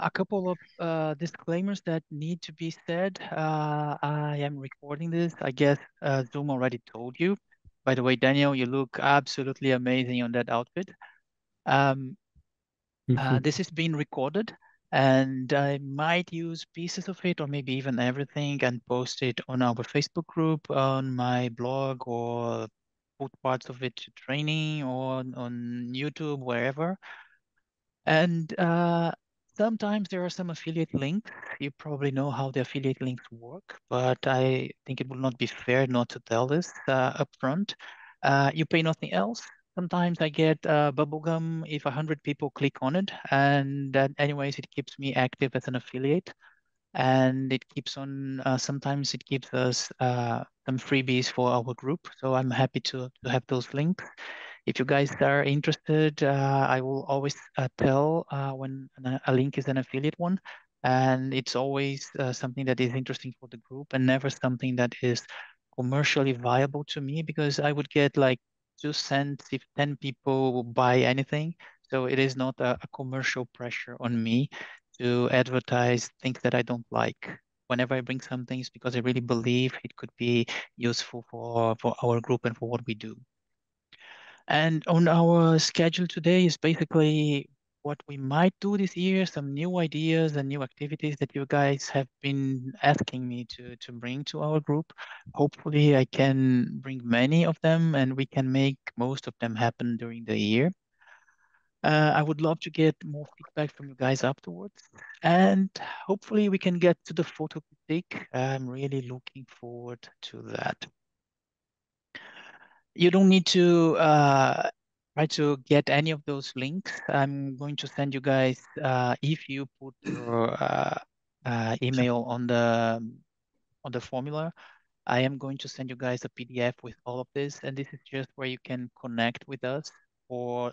A couple of disclaimers that need to be said. I am recording this. I guess Zoom already told you. By the way, Daniel, you look absolutely amazing on that outfit. Um, this is being recorded, and I might use pieces of it or maybe even everything and post it on our Facebook group, on my blog, or put parts of it to training or on YouTube, wherever. And sometimes there are some affiliate links. You probably know how the affiliate links work, but I think it would not be fair not to tell this upfront. You pay nothing else. Sometimes I get bubblegum if 100 people click on it, and that anyways, it keeps me active as an affiliate, and it keeps on. Sometimes it gives us some freebies for our group, so I'm happy to have those links. If you guys are interested, I will always tell when a link is an affiliate one, and it's always something that is interesting for the group and never something that is commercially viable to me because I would get like 2 cents if 10 people will buy anything. So it is not a commercial pressure on me to advertise things that I don't like. Whenever I bring some things because I really believe it could be useful for our group and for what we do. And on our schedule today is basically what we might do this year, some new ideas and new activities that you guys have been asking me to bring to our group. Hopefully, I can bring many of them and we can make most of them happen during the year. I would love to get more feedback from you guys afterwards. And hopefully, we can get to the photo critique. I'm really looking forward to that. You don't need to try to get any of those links. I'm going to send you guys, if you put your email on the formula, I am going to send you guys a PDF with all of this, and this is just where you can connect with us or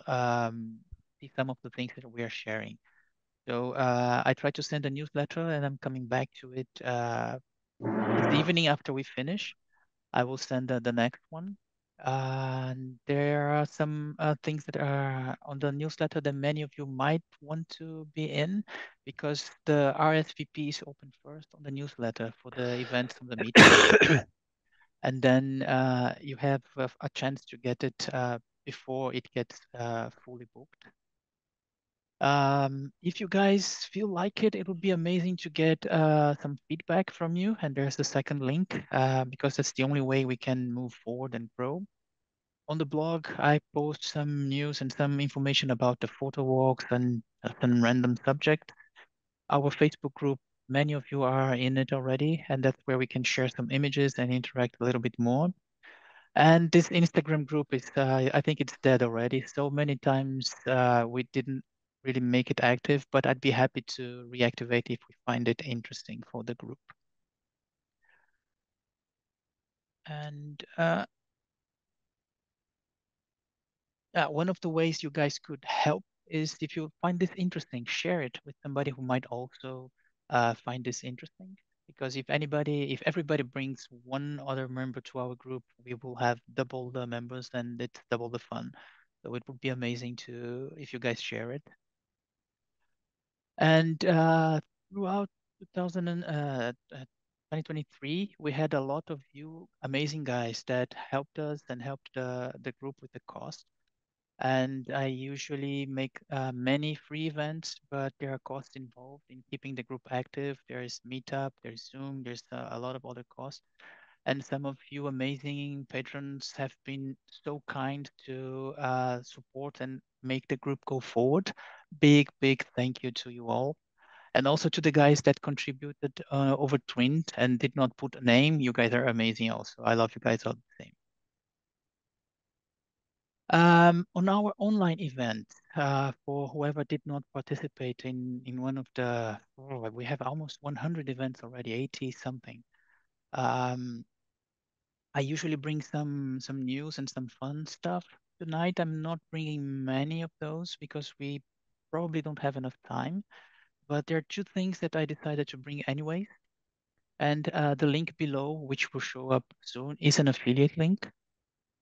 see some of the things that we are sharing. So I try to send a newsletter, and I'm coming back to it this evening after we finish. I will send the next one. And there are some things that are on the newsletter that many of you might want to be in because the RSVP is open first on the newsletter for the events on the meetup. And then you have a chance to get it before it gets fully booked. If you guys feel like it, it would be amazing to get some feedback from you. And there's the second link because that's the only way we can move forward and grow. On the blog, I post some news and some information about the photo walks and some random subject. Our Facebook group, many of you are in it already, and that's where we can share some images and interact a little bit more. And this Instagram group is, I think it's dead already. So many times we didn't really make it active, but I'd be happy to reactivate if we find it interesting for the group. And one of the ways you guys could help is if you find this interesting, share it with somebody who might also find this interesting. Because if everybody brings one other member to our group, we will have double the members and it's double the fun. So it would be amazing if you guys share it. And throughout 2023, we had a lot of you amazing guys that helped us and helped the group with the cost. And I usually make many free events, but there are costs involved in keeping the group active. There is Meetup, there's Zoom, there's a lot of other costs. And some of you amazing patrons have been so kind to support and make the group go forward. Big, big thank you to you all. And also to the guys that contributed over Twint and did not put a name. You guys are amazing also. I love you guys all the same. On our online event, for whoever did not participate in one of the, we have almost 100 events already, 80 something. I usually bring some news and some fun stuff. Tonight, I'm not bringing many of those because we probably don't have enough time. But there are two things that I decided to bring anyways. And the link below, which will show up soon, is an affiliate link.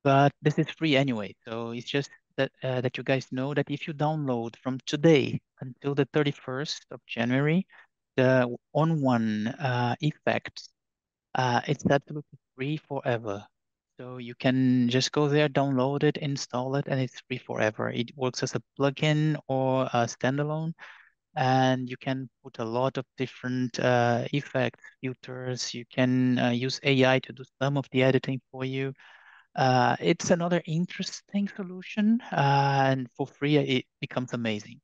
But this is free anyway, so it's just that you guys know that if you download from today until the 31st of January, the on-one effects, it's absolutely free forever. So you can just go there, download it, install it, and it's free forever. It works as a plugin or a standalone, and you can put a lot of different effects, filters. You can use AI to do some of the editing for you. It's another interesting solution, and for free, it becomes amazing.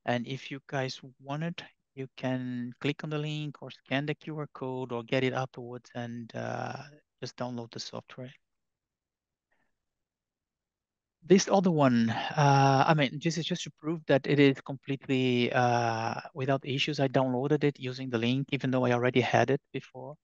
And if you guys want it, you can click on the link or scan the QR code or get it afterwards and just download the software. This other one, I mean, this is just to prove that it is completely without issues. I downloaded it using the link, even though I already had it before.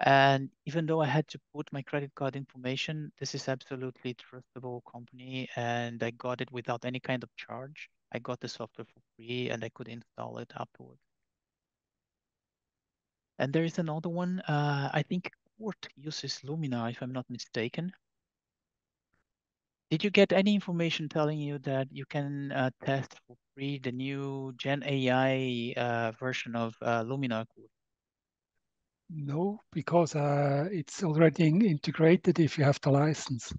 And even though I had to put my credit card information, this is absolutely trustable company, and I got it without any kind of charge. I got the software for free, and I could install it afterwards. And there is another one. I think Court uses Lumina, if I'm not mistaken. Did you get any information telling you that you can test for free the new Gen AI version of Lumina Code? No, because it's already integrated if you have the license.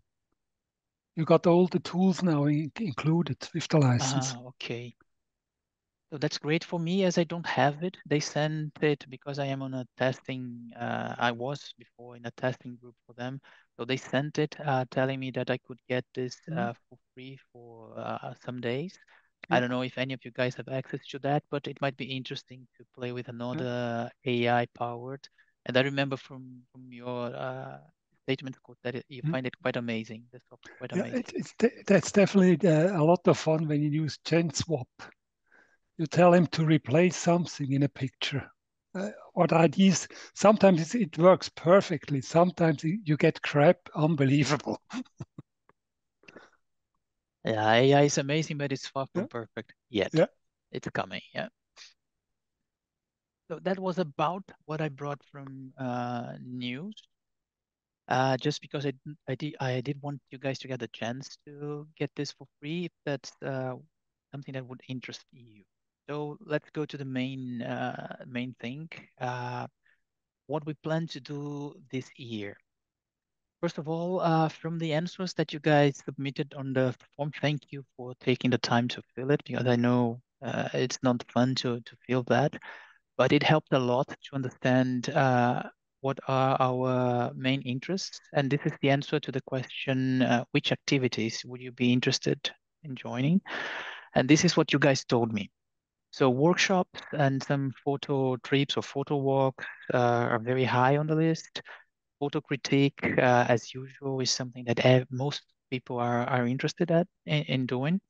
You got all the tools now included with the license. Ah, okay. So that's great for me as I don't have it. They sent it because I am on a testing, I was before in a testing group for them. So they sent it telling me that I could get this Mm, for free for some days. I yeah, don't know if any of you guys have access to that, but it might be interesting to play with yeah. another AI powered. And I remember from your statement code that you Mm. find it quite amazing. The software quite Yeah, amazing. that's definitely a lot of fun when you use Gen Swap. You tell him to replace something in a picture. What ideas? Sometimes it works perfectly. Sometimes you get crap, unbelievable. Yeah, AI is amazing, but it's far Yeah, from perfect yet. yeah. It's coming, yeah. So that was about what I brought from news. Just because I did want you guys to get the chance to get this for free, if that's something that would interest you. So let's go to the main thing. What we plan to do this year. First of all, from the answers that you guys submitted on the form, thank you for taking the time to fill it because I know it's not fun to fill that, but it helped a lot to understand what are our main interests. And this is the answer to the question, which activities would you be interested in joining? And this is what you guys told me. So workshops and some photo trips or photo walks are very high on the list. Photo critique, as usual, is something that most people are interested in doing.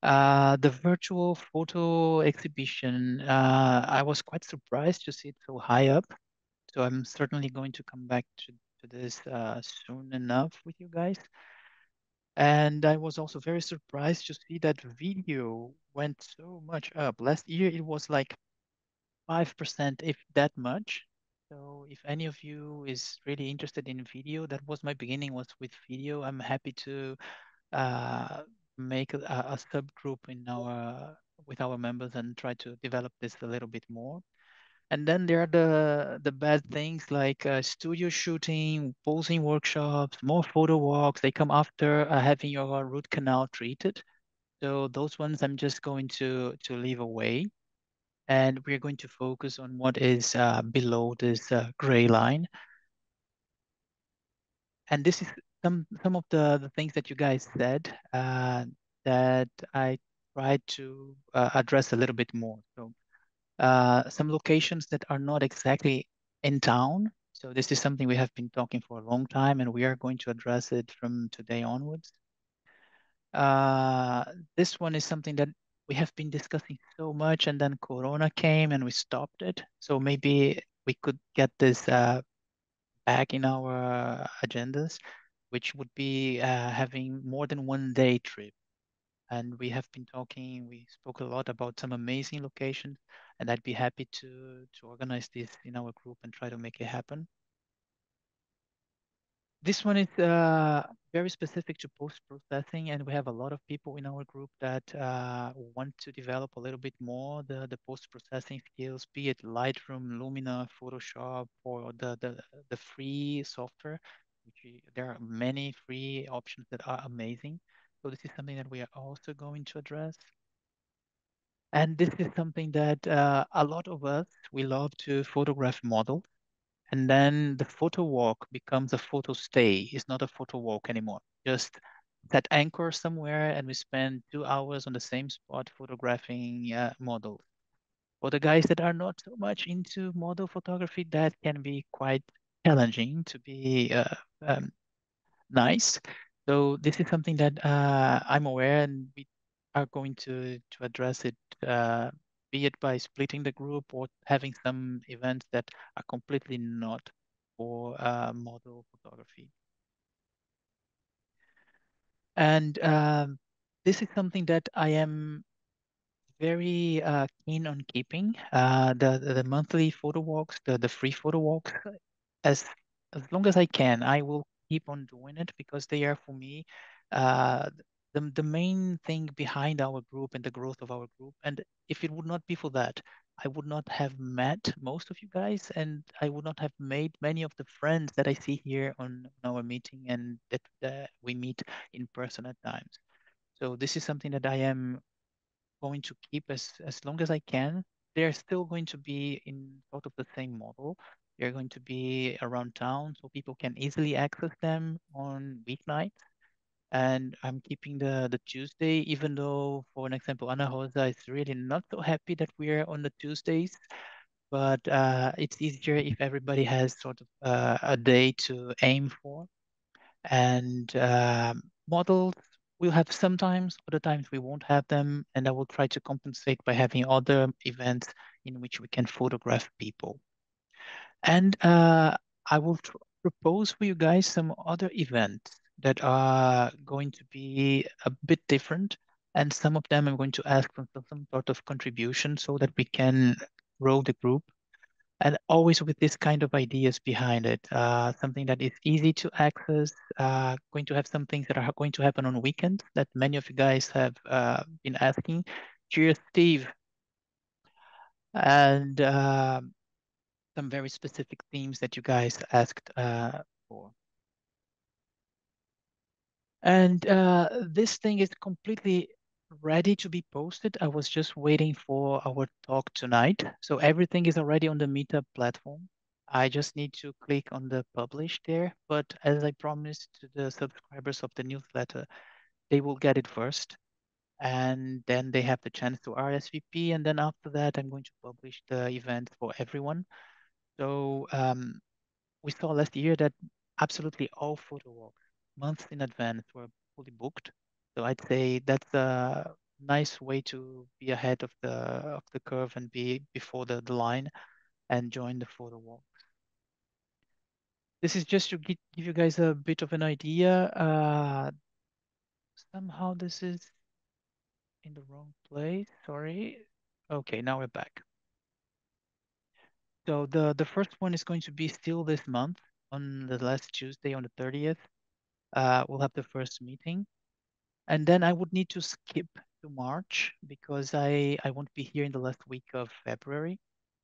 The virtual photo exhibition, I was quite surprised to see it so high up. So I'm certainly going to come back to this soon enough with you guys. And I was also very surprised to see that video went so much up. Last year it was like 5%, if that much. So if any of you is really interested in video, that was my beginning was with video. I'm happy to uh, make a subgroup in our with our members and try to develop this a little bit more. And then there are the bad things like studio shooting, posing workshops, more photo walks. They come after having your root canal treated. So those ones I'm just going to leave away, and we're going to focus on what is below this gray line. And this is some of the things that you guys said that I tried to address a little bit more. So some locations that are not exactly in town. So this is something we have been talking for a long time, and we are going to address it from today onwards. Uh, this one is something that we have been discussing so much, and then Corona came and we stopped it. So maybe we could get this back in our agendas, which would be having more than 1 day trip. And we spoke a lot about some amazing locations, and I'd be happy to organize this in our group and try to make it happen. This one is very specific to post-processing, and we have a lot of people in our group that want to develop a little bit more the post-processing skills, be it Lightroom, Lumina, Photoshop, or the free software, there are many free options that are amazing. So this is something that we are also going to address. And this is something that a lot of us, we love to photograph models. And then the photo walk becomes a photo stay. It's not a photo walk anymore. Just set anchor somewhere and we spend 2 hours on the same spot photographing models. For the guys that are not so much into model photography, that can be quite challenging to be um, nice. So this is something that I'm aware, and we are going to address it, be it by splitting the group or having some events that are completely not for model photography. And this is something that I am very keen on keeping. The monthly photo walks, the free photo walks, as as long as I can, I will keep on doing it because they are for me uh, the main thing behind our group and the growth of our group. And if it would not be for that, I would not have met most of you guys, and I would not have made many of the friends that I see here on our meeting and that we meet in person at times. So this is something that I am going to keep as long as I can. They're still going to be in sort of the same model. They're going to be around town, so people can easily access them on weeknights. And I'm keeping the Tuesday, even though, for an example, Ana Rosa is really not so happy that we're on the Tuesdays. But it's easier if everybody has sort of a day to aim for. And models we'll have sometimes, other times we won't have them, and I will try to compensate by having other events in which we can photograph people. And I will propose for you guys some other events that are going to be a bit different, and some of them I'm going to ask for some sort of contribution so that we can grow the group and always with this kind of ideas behind it. Something that is easy to access, going to have some things that are going to happen on weekends that many of you guys have been asking. Cheers, Steve. And some very specific themes that you guys asked for. And this thing is completely ready to be posted. I was just waiting for our talk tonight. So everything is already on the Meetup platform. I just need to click on the publish there. But as I promised to the subscribers of the newsletter, they will get it first. And then they have the chance to RSVP. And then after that, I'm going to publish the event for everyone. So we saw last year that absolutely all photo walks months in advance were fully booked. So I'd say that's a nice way to be ahead of the curve and be before the line and join the photo walk. This is just to give you guys a bit of an idea. Somehow this is in the wrong place. Sorry. Okay, now we're back. So the first one is going to be still this month on the last Tuesday on the 30th. We'll have the first meeting. And then I would need to skip to March because I won't be here in the last week of February.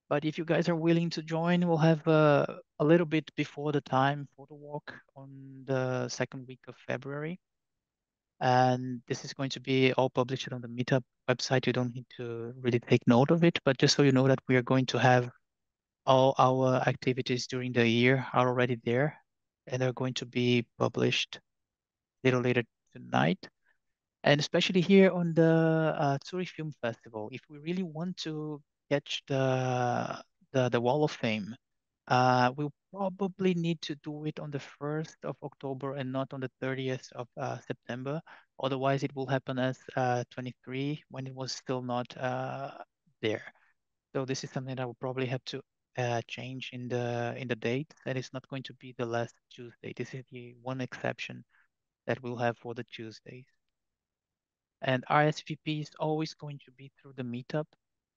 But if you guys are willing to join, we'll have a little bit before the time photo walk on the second week of February. And this is going to be all published on the Meetup website. You don't need to really take note of it, but just so you know that we are going to have all our activities during the year are already there and are going to be published a little later tonight. And especially here on the Zurich Film Festival, if we really want to catch the Wall of Fame, we'll probably need to do it on the 1st of October and not on the 30th of September. Otherwise, it will happen as 23 when it was still not there. So this is something that will probably have to change in the date, and it's not going to be the last Tuesday. This is the one exception that we'll have for the Tuesdays. And RSVP is always going to be through the Meetup.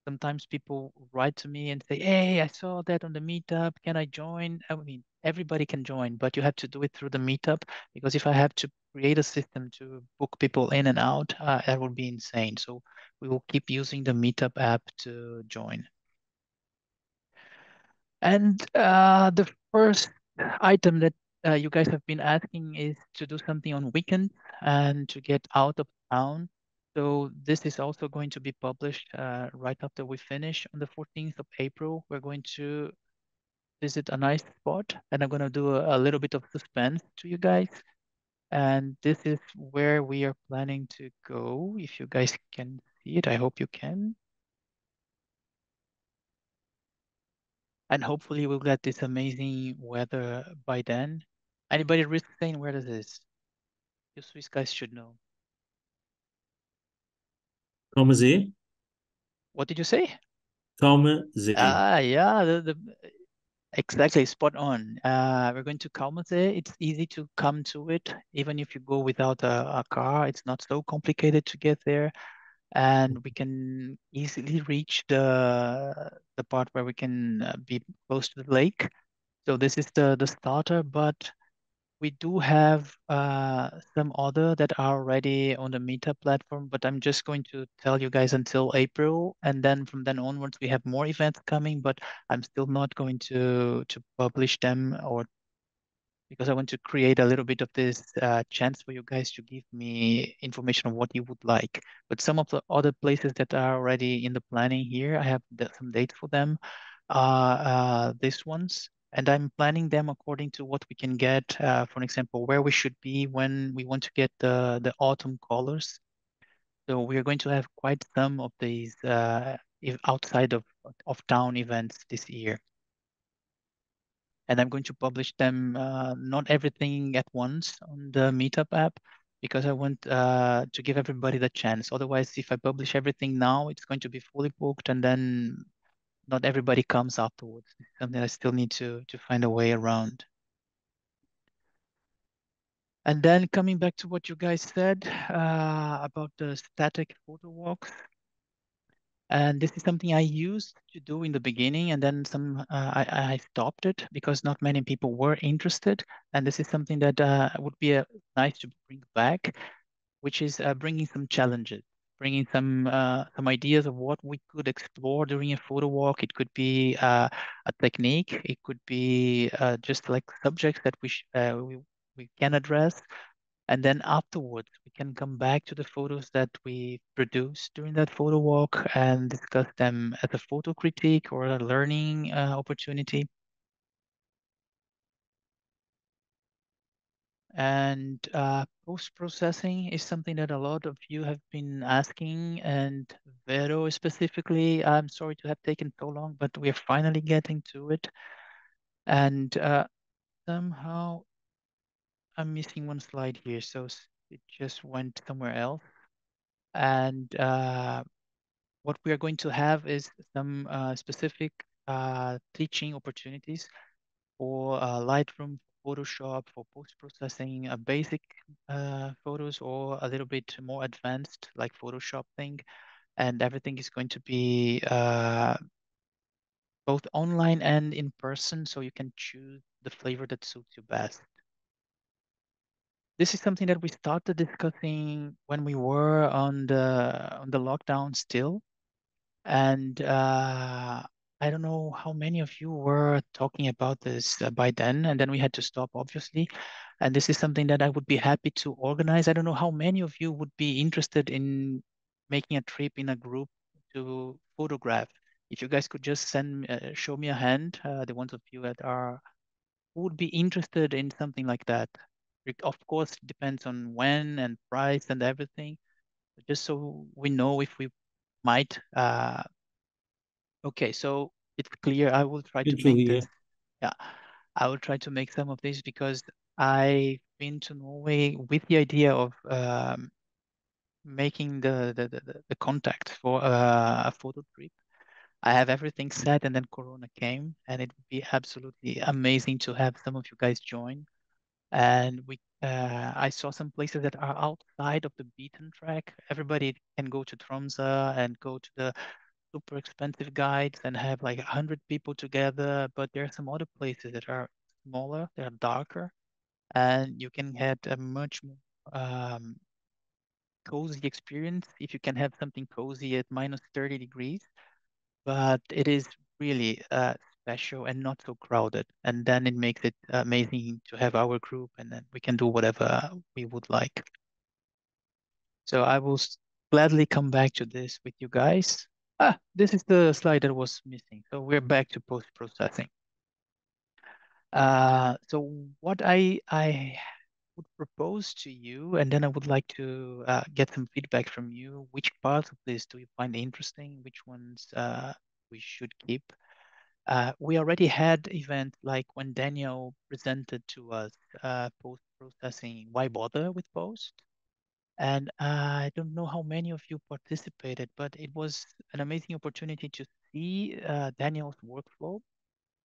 Sometimes people write to me and say, "Hey, I saw that on the Meetup. Can I join?" I mean, everybody can join, but you have to do it through the Meetup because if I have to create a system to book people in and out, that would be insane. So we will keep using the Meetup app to join. And the first item that you guys have been asking is to do something on weekends and to get out of town. So this is also going to be published right after we finish on the 14th of April. We're going to visit a nice spot, and I'm going to do a little bit of suspense to you guys. And this is where we are planning to go. If you guys can see it, I hope you can. And hopefully we'll get this amazing weather by then. Anybody risk saying where this is? You Swiss guys should know. Kommen Sie? What did you say? Kommen Sie. Yeah, exactly, spot on. We're going to Kalmazee. It's easy to come to it, even if you go without a car. It's not so complicated to get there, and we can easily reach the part where we can be close to the lake. So this is the starter, but we do have some other that are already on the Meetup platform, but I'm just going to tell you guys until April, and then from then onwards we have more events coming, but I'm still not going to publish them or because I want to create a little bit of this chance for you guys to give me information on what you would like. But some of the other places that are already in the planning here, I have some dates for them. These ones, and I'm planning them according to what we can get. For example, where we should be when we want to get the autumn colors. So we are going to have quite some of these outside of town events this year and I'm going to publish them not everything at once on the Meetup app because I want to give everybody the chance. Otherwise, if I publish everything now, it's going to be fully booked, and then not everybody comes afterwards. It's something I still need to find a way around. And then coming back to what you guys said about the static photo walks. And this is something I used to do in the beginning, and then I stopped it because not many people were interested. And this is something that would be nice to bring back, which is bringing some challenges, bringing some ideas of what we could explore during a photo walk. It could be a technique, it could be just like subjects that we can address. And then afterwards, we can come back to the photos that we produced during that photo walk and discuss them as a photo critique or a learning opportunity. And post-processing is something that a lot of you have been asking, and Vero specifically, I'm sorry to have taken so long, but we're finally getting to it. And somehow I'm missing one slide here, so it just went somewhere else. And what we are going to have is some specific teaching opportunities for Lightroom, Photoshop, for post-processing basic photos or a little bit more advanced like Photoshop thing. And everything is going to be both online and in person, so you can choose the flavor that suits you best. This is something that we started discussing when we were on the lockdown still. And I don't know how many of you were talking about this by then, and then we had to stop, obviously. And this is something that I would be happy to organize. I don't know how many of you would be interested in making a trip in a group to photograph. If you guys could just show me a hand, the ones of you that are who would be interested in something like that. Of course, it depends on when and price and everything, but just so we know if we might Okay, so it's clear. I will try to Bin schon make this. hier. Yeah, I will try to make some of these because I've been to Norway with the idea of making the contact for a photo trip. I have everything set, and then Corona came, and it would be absolutely amazing to have some of you guys join. And I saw some places that are outside of the beaten track. Everybody can go to Tromsø and go to the super expensive guides and have like 100 people together, but there are some other places that are smaller, they are darker, and you can get a much more cozy experience if you can have something cozy at minus 30 degrees, but it is really special and not so crowded. And then it makes it amazing to have our group, and then we can do whatever we would like. So I will gladly come back to this with you guys. This is the slide that was missing. So we're back to post-processing. So what I would propose to you, and then I would like to get some feedback from you. Which parts of this do you find interesting? Which ones we should keep? We already had events like when Daniel presented to us post-processing. Why bother with post? And I don't know how many of you participated, but it was an amazing opportunity to see Daniel's workflow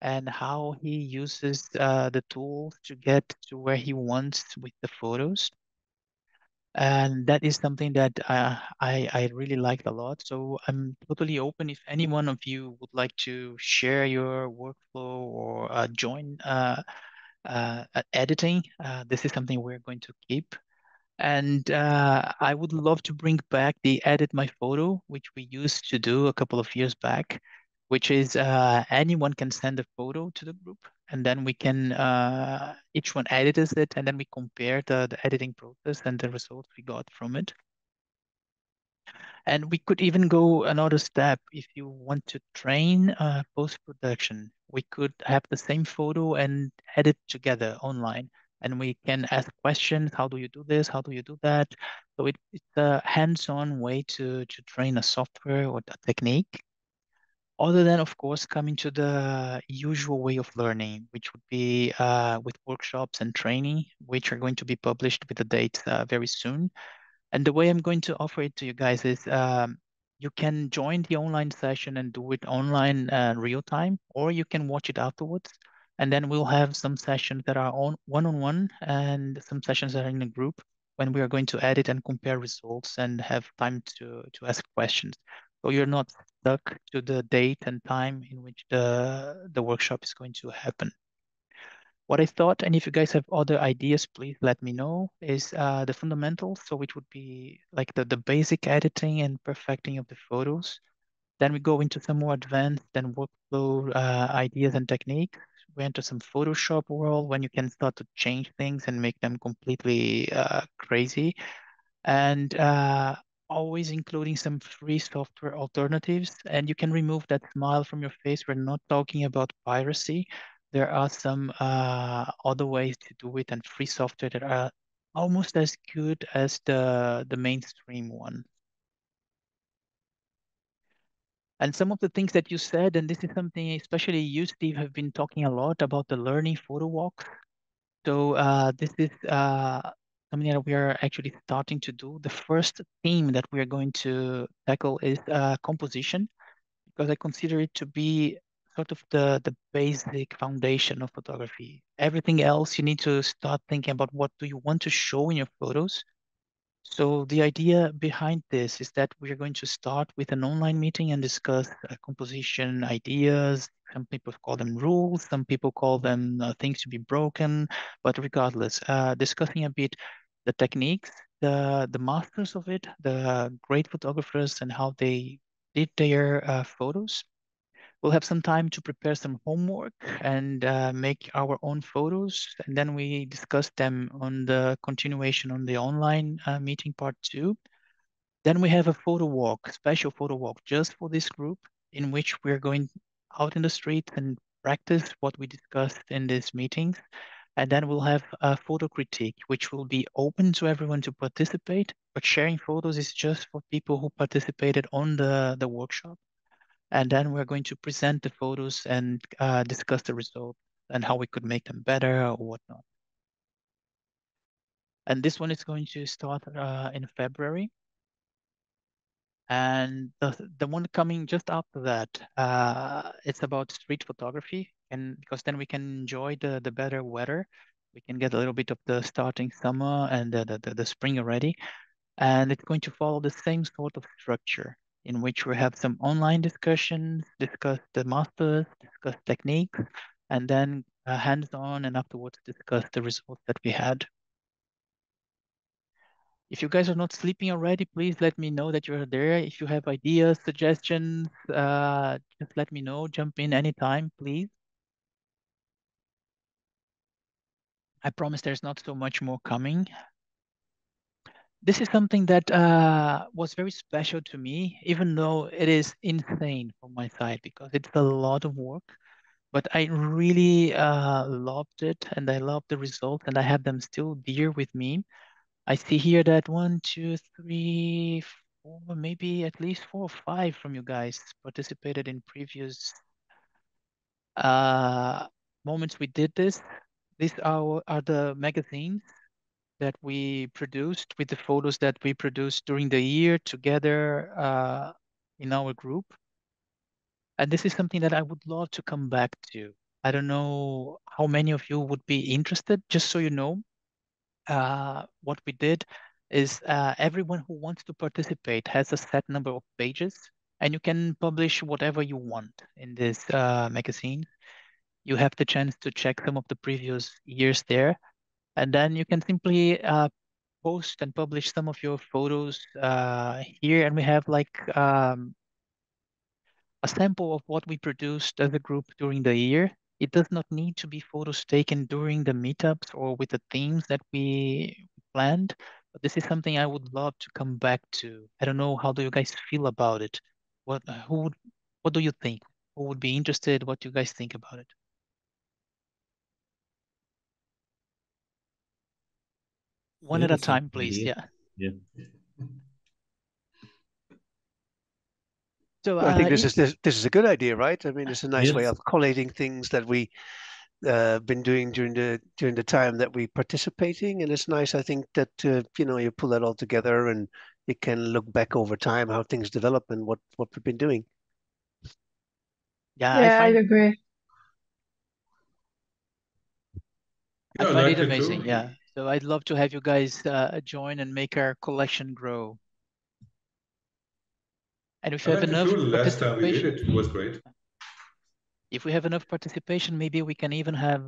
and how he uses the tools to get to where he wants with the photos. And that is something that I really liked a lot. So I'm totally open if any one of you would like to share your workflow or join editing. This is something we're going to keep. And I would love to bring back the edit my photo, which we used to do a couple of years back, which is anyone can send a photo to the group, and then we can each one edits it, and then we compare the editing process and the results we got from it. And we could even go another step if you want to train post-production. We could have the same photo and edit together online. And we can ask questions. How do you do this? How do you do that? So it's a hands-on way to train a software or a technique. Other than, of course, coming to the usual way of learning, which would be with workshops and training, which are going to be published with the date very soon. And the way I'm going to offer it to you guys is you can join the online session and do it online real time, or you can watch it afterwards. And then we'll have some sessions that are on one-on-one and some sessions that are in a group when we are going to edit and compare results and have time to ask questions. So you're not stuck to the date and time in which the workshop is going to happen. What I thought, and if you guys have other ideas, please let me know, is the fundamentals. So which would be like the basic editing and perfecting of the photos. Then we go into some more advanced and workflow ideas and techniques. We enter some Photoshop world when you can start to change things and make them completely crazy. And always including some free software alternatives. And you can remove that smile from your face. We're not talking about piracy. There are some other ways to do it and free software that are almost as good as the mainstream one. And some of the things that you said, and this is something especially you, Steve, have been talking a lot about the learning photo walks. So this is something that we are actually starting to do. The first theme that we are going to tackle is composition, because I consider it to be sort of the basic foundation of photography. Everything else, you need to start thinking about what do you want to show in your photos. So the idea behind this is that we are going to start with an online meeting and discuss composition ideas. Some people call them rules, some people call them things to be broken, but regardless, discussing a bit the techniques, the masters of it, the great photographers and how they did their photos. We'll have some time to prepare some homework and make our own photos, and then we discuss them on the continuation on the online meeting part two. Then we have a photo walk, special photo walk just for this group, in which we're going out in the street and practice what we discussed in these meetings. And then we'll have a photo critique, which will be open to everyone to participate, but sharing photos is just for people who participated on the workshop. And then we're going to present the photos and discuss the results and how we could make them better or whatnot. And this one is going to start in February. And the one coming just after that, it's about street photography. And because then we can enjoy the better weather. We can get a little bit of the starting summer and the spring already. And it's going to follow the same sort of structure. in which we have some online discussions, discuss the masters, discuss techniques, and then hands-on, and afterwards discuss the results that we had. If you guys are not sleeping already, please let me know that you're there. If you have ideas, suggestions, just let me know. Jump in anytime, please. I promise there's not so much more coming. This is something that was very special to me, even though it is insane from my side because it's a lot of work. But I really loved it, and I love the results, and I have them still dear with me. I see here that 1, 2, 3, 4, maybe at least 4 or 5 from you guys participated in previous uh, moments we did this. These are the magazines that we produced with the photos that we produced during the year together in our group. And this is something that I would love to come back to. I don't know how many of you would be interested, just so you know. What we did is everyone who wants to participate has a set number of pages, and you can publish whatever you want in this magazine. You have the chance to check some of the previous years there, and then you can simply post and publish some of your photos here, and we have like a sample of what we produced as a group during the year. It does not need to be photos taken during the meetups or with the themes that we planned, but this is something I would love to come back to. I don't know, how do you guys feel about it? What do you think? Who would be interested? What do you guys think about it? One Yeah, at a that's a time, good please. idea. Yeah. Yeah. So, I think this is a good idea, right? I mean, it's a nice way Yes. of collating things that we been doing during the time that we participating, and it's nice. I think that you pull that all together, and you can look back over time how things develop and what we've been doing. yeah, Yeah, I agree. I Yeah, I find it liked it amazing. too. Yeah. So I'd love to have you guys join and make our collection grow. And if I you have liked it too. enough The last time we did participation, it, it was great. if we have enough participation, maybe we can even have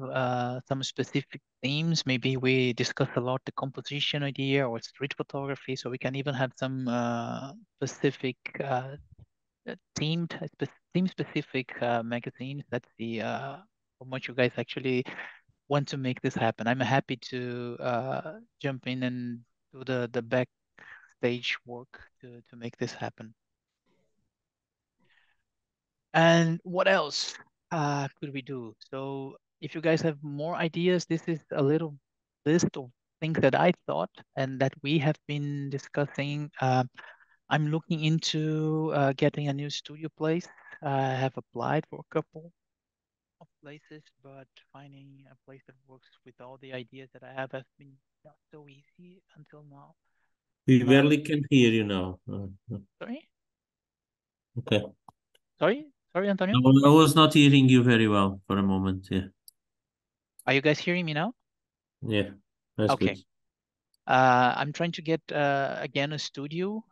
some specific themes. Maybe we discuss a lot the composition idea or street photography, so we can even have some specific theme-specific magazines. Let's see how much you guys actually want to make this happen. I'm happy to jump in and do the backstage work to make this happen. And what else could we do? So if you guys have more ideas, this is a little list of things that I thought and that we have been discussing. I'm looking into getting a new studio place. I have applied for a couple of places, but finding a place that works with all the ideas that I have has been not so easy until now. We But barely can hear you now. sorry, Okay. sorry, Antonio. I was not hearing you very well for a moment. Yeah. Are you guys hearing me now? Yeah. That's good. Okay. I'm trying to get again a studio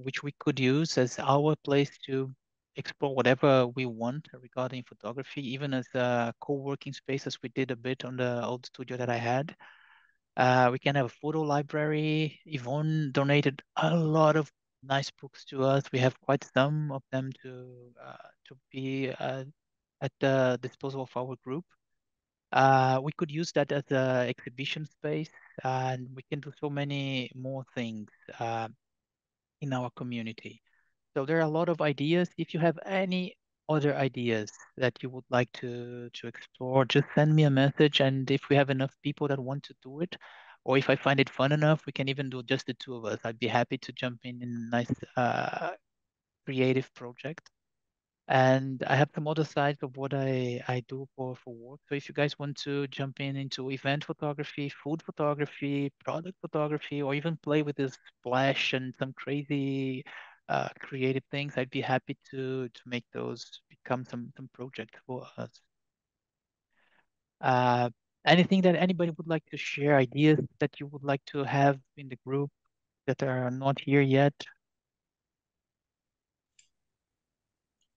which we could use as our place to explore whatever we want regarding photography, even as a co-working space as we did a bit on the old studio that I had. We can have a photo library. Yvonne donated a lot of nice books to us. We have quite some of them to be at the disposal of our group. We could use that as a exhibition space, and we can do so many more things in our community. So there are a lot of ideas. If you have any other ideas that you would like to explore, just send me a message. And if we have enough people that want to do it, or if I find it fun enough, we can even do just the two of us. I'd be happy to jump in a nice creative project. And I have some other sides of what I do for work. So if you guys want to jump in into event photography, food photography, product photography, or even play with this splash and some crazy creative things, I'd be happy to make those become some project for us. Uh, Anything that anybody would like to share, ideas that you would like to have in the group that are not here yet?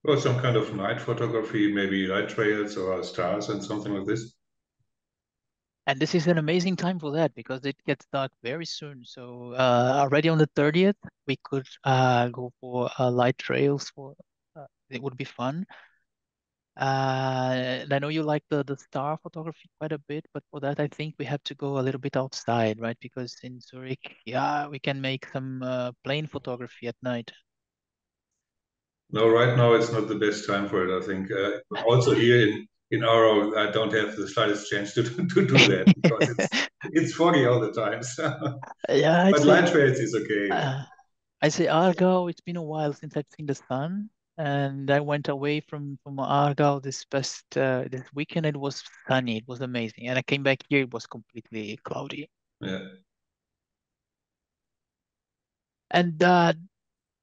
Or some kind of night photography, maybe light trails or stars and something like this. And this is an amazing time for that because it gets dark very soon. So already on the 30th, we could go for light trails for it would be fun. And I know you like the star photography quite a bit, but for that I think we have to go a little bit outside, right? Because in Zurich, yeah, we can make some plane photography at night. No, right now it's not the best time for it, I think. Also here in Aarau, I don't have the slightest chance to do that because it's foggy all the time. So. Yeah, But light trails is okay. uh, I say Aargau, it's been a while since I've seen the sun. And I went away from Aargau this weekend. It was sunny. It was amazing. And I came back here. It was completely cloudy. Yeah. And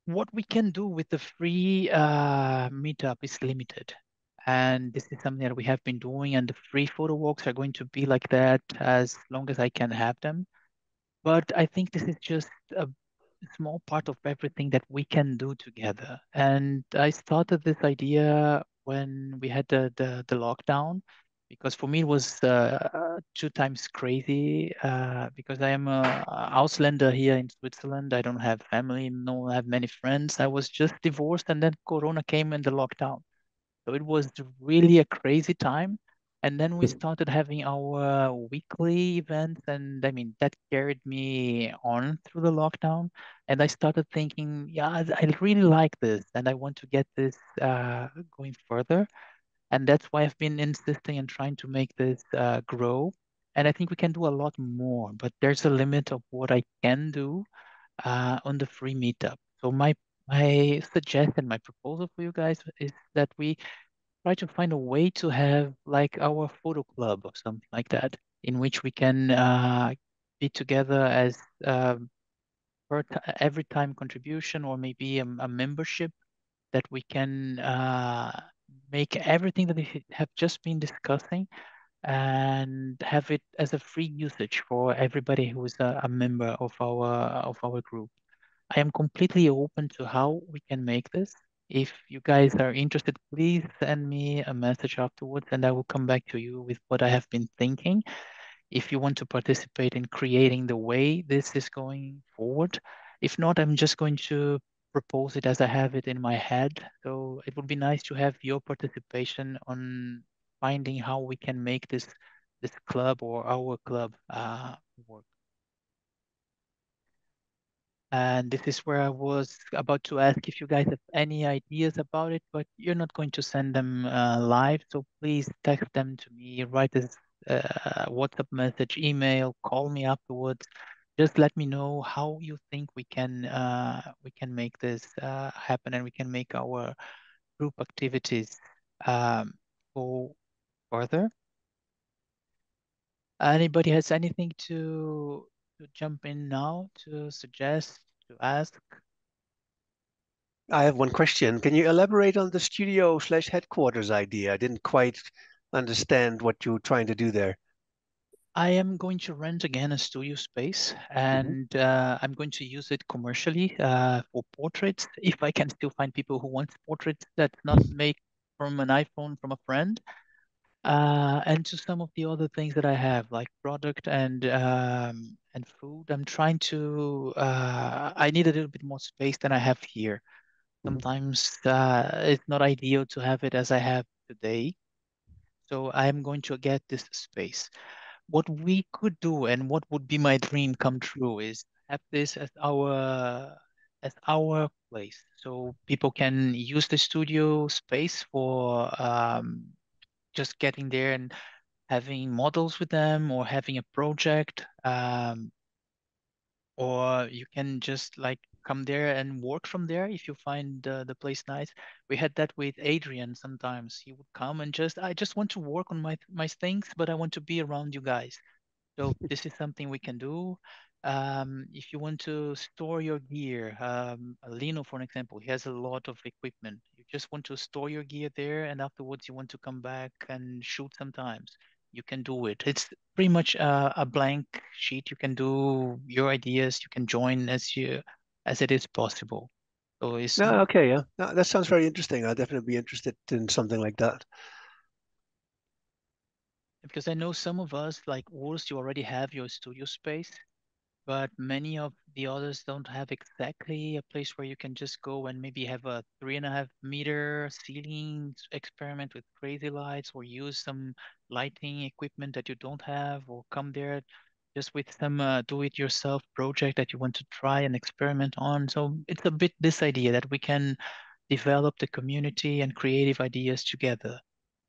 what we can do with the free meetup is limited. And this is something that we have been doing. And the free photo walks are going to be like that as long as I can have them. But I think this is just a small part of everything that we can do together. And I started this idea when we had the lockdown, because for me it was two times crazy because I am a Ausländer here in Switzerland. I don't have family, no have many friends. I was just divorced, and then Corona came and the lockdown. So it was really a crazy time. And then we started having our weekly events, and I mean, that carried me on through the lockdown. And I started thinking, yeah, I really like this, and I want to get this going further. And that's why I've been insisting and trying to make this grow. And I think we can do a lot more, but there's a limit of what I can do on the free meetup. So my suggestion, my proposal for you guys is that we try to find a way to have like our photo club or something like that, in which we can be together as every time contribution, or maybe a membership that we can make everything that we have just been discussing and have it as a free usage for everybody who is a member of our group. I am completely open to how we can make this. If you guys are interested, please send me a message afterwards and I will come back to you with what I have been thinking. If you want to participate in creating the way this is going forward. If not, I'm just going to propose it as I have it in my head. So it would be nice to have your participation on finding how we can make this club or our club work. And this is where I was about to ask if you guys have any ideas about it, but you're not going to send them live. So please text them to me, write this WhatsApp message, email, call me afterwards. Just let me know how you think we can make this happen, and we can make our group activities um, go further. Anybody has anything to jump in now, to suggest, to ask? I have one question. Can you elaborate on the studio/headquarters idea? I didn't quite understand what you were trying to do there. I am going to rent again a studio space, and I'm going to use it commercially for portraits. If I can still find people who want portraits that's not made from an iPhone from a friend, and to some of the other things that I have, like product and food. I'm trying to. I need a little bit more space than I have here. Sometimes it's not ideal to have it as I have today. So I am going to get this space. What we could do and what would be my dream come true is have this as our place. So people can use the studio space for just getting there and having models with them, or having a project. Or you can just like come there and work from there if you find the place nice. We had that with Adrian sometimes. He would come and I just want to work on my things, but I want to be around you guys. So this is something we can do. If you want to store your gear, Lino, for an example, he has a lot of equipment. You just want to store your gear there, and afterwards you want to come back and shoot sometimes. You can do it. It's pretty much a blank sheet. You can do your ideas. You can join as it is possible. So it's No, okay, yeah. No, that sounds very interesting. I'll definitely be interested in something like that. because I know some of us, like Urs, you already have your studio space, but many of the others don't have exactly a place where you can just go and maybe have a 3.5 meter ceiling experiment with crazy lights, or use some lighting equipment that you don't have, or come there just with some do-it-yourself project that you want to try and experiment on. So it's a bit this idea that we can develop the community and creative ideas together.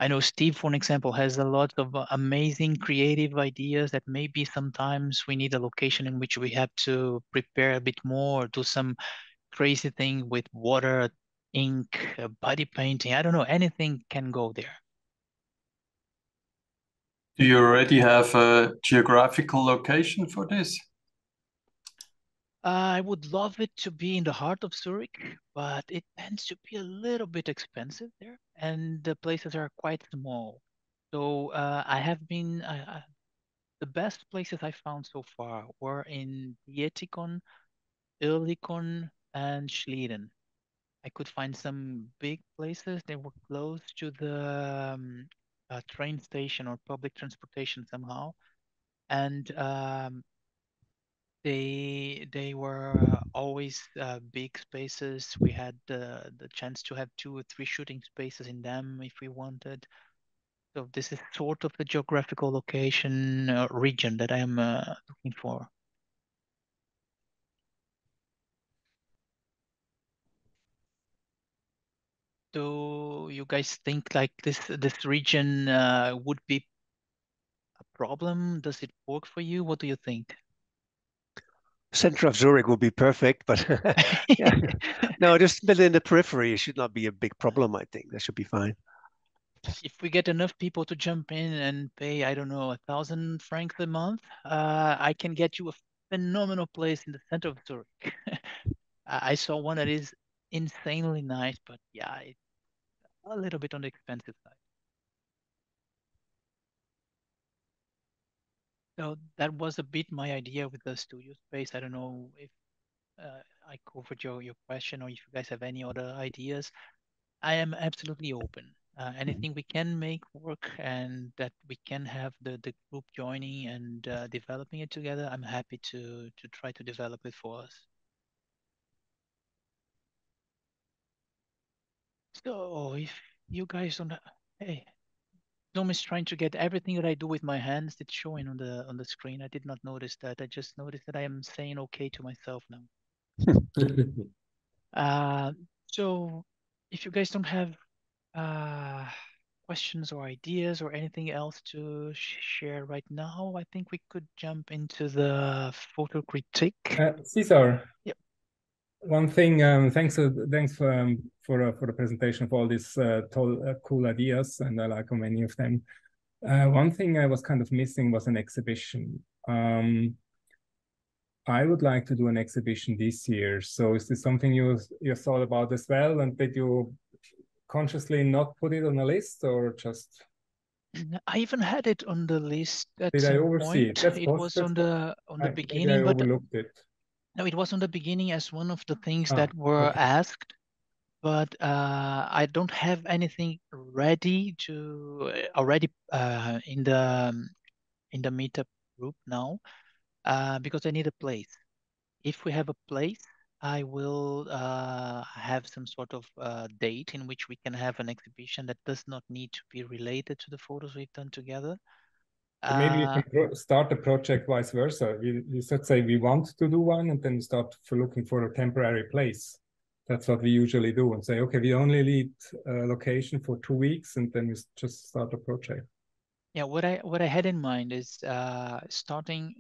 I know Steve, for an example, has a lot of amazing creative ideas that maybe sometimes we need a location in which we have to prepare a bit more, do some crazy thing with water, ink, body painting. I don't know, anything can go there. Do you already have a geographical location for this? I would love it to be in the heart of Zurich, but it tends to be a little bit expensive there, and the places are quite small. So I have been the best places I found so far were in Dietikon, Oerlikon, and Schlieren. I could find some big places. They were close to the train station or public transportation somehow, and they were always big spaces. We had the chance to have 2 or 3 shooting spaces in them if we wanted. So this is sort of the geographical location region that I am looking for. Do you guys think like this region would be a problem? Does it work for you? What do you think? Center of Zurich would be perfect, but yeah, no, just in the periphery, it should not be a big problem. I think that should be fine. If we get enough people to jump in and pay, I don't know, 1,000 francs a month, I can get you a phenomenal place in the center of Zurich. I saw one that is insanely nice, but yeah, it's a little bit on the expensive side. So that was a bit my idea with the studio space. I don't know if I covered your question, or if you guys have any other ideas. I am absolutely open. Anything we can make work and that we can have the group joining and developing it together, I'm happy to try to develop it for us. So if you guys don't, hey, Zoom is trying to get everything that I do with my hands. It's showing on the screen. I did not notice that. I just noticed that I am saying okay to myself now. Uh, so if you guys don't have uh, questions or ideas or anything else to share right now, I think we could jump into the photo critique. Cesar, Yep. one thing, thanks for the presentation of all these cool ideas, and I like many of them. One thing I was kind of missing was an exhibition. I would like to do an exhibition this year. So is this something you thought about as well? And did you consciously not put it on a list, or just? I even had it on the list at Did I some oversee point. it? It was on the Maybe I beginning, but overlooked it. no, it was on the beginning as one of the things Ah, that were okay. asked. But I don't have anything ready to already in the meetup group now because I need a place. If we have a place, I will have some sort of date in which we can have an exhibition that does not need to be related to the photos we've done together. So maybe you can start the project vice versa. You should say we want to do one, and then start looking for a temporary place. That's what we usually do, and say, okay, we only need a location for 2 weeks, and then we just start a project. Yeah, what I had in mind is starting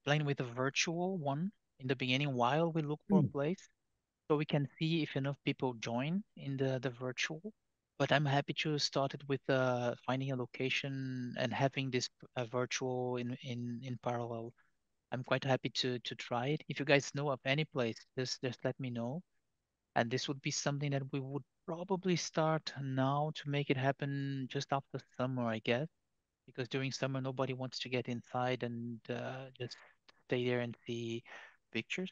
playing with a virtual one in the beginning while we look for a place, so we can see if enough people join in the virtual. But I'm happy to start it with finding a location and having this virtual in parallel. I'm quite happy to try it. If you guys know of any place, just let me know. And this would be something that we would probably start now to make it happen just after summer, I guess, because during summer nobody wants to get inside and just stay there and see pictures.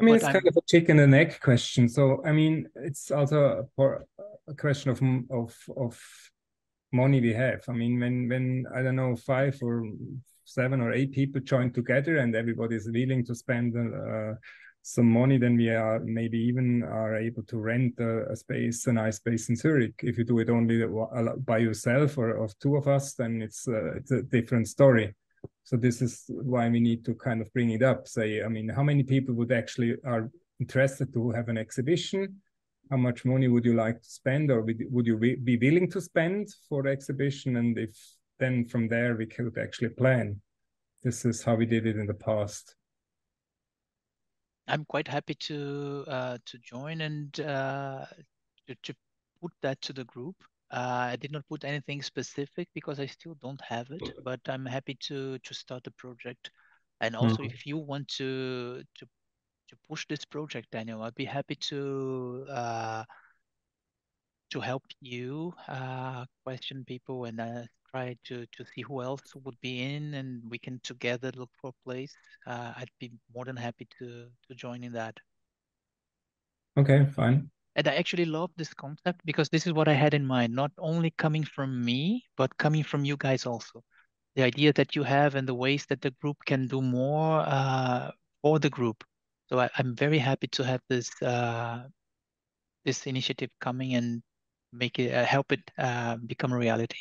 I mean, But it's kind of a chicken and egg question. So, I mean, it's also a question of money we have. I mean, when I don't know, 5 or 7 or 8 people join together and everybody is willing to spend some money, then we are maybe even are able to rent a nice space in Zurich. If you do it only by yourself or of 2 of us, then it's a different story. So this is why we need to kind of bring it up. Say, I mean, how many people would actually are interested to have an exhibition? How much money would you like to spend, or would you be willing to spend for the exhibition? And if then from there we could actually plan. This is how we did it in the past. I'm quite happy to join and to put that to the group. I did not put anything specific because I still don't have it, but I'm happy to start the project. And also, if you want to push this project, Daniel, I'd be happy to help you question people and try to see who else would be in, and we can together look for a place. I'd be more than happy to join in that. Okay, fine. And I actually love this concept because this is what I had in mind, not only coming from me, but coming from you guys also. The idea that you have and the ways that the group can do more for the group. So I'm very happy to have this initiative coming and make it help it become a reality.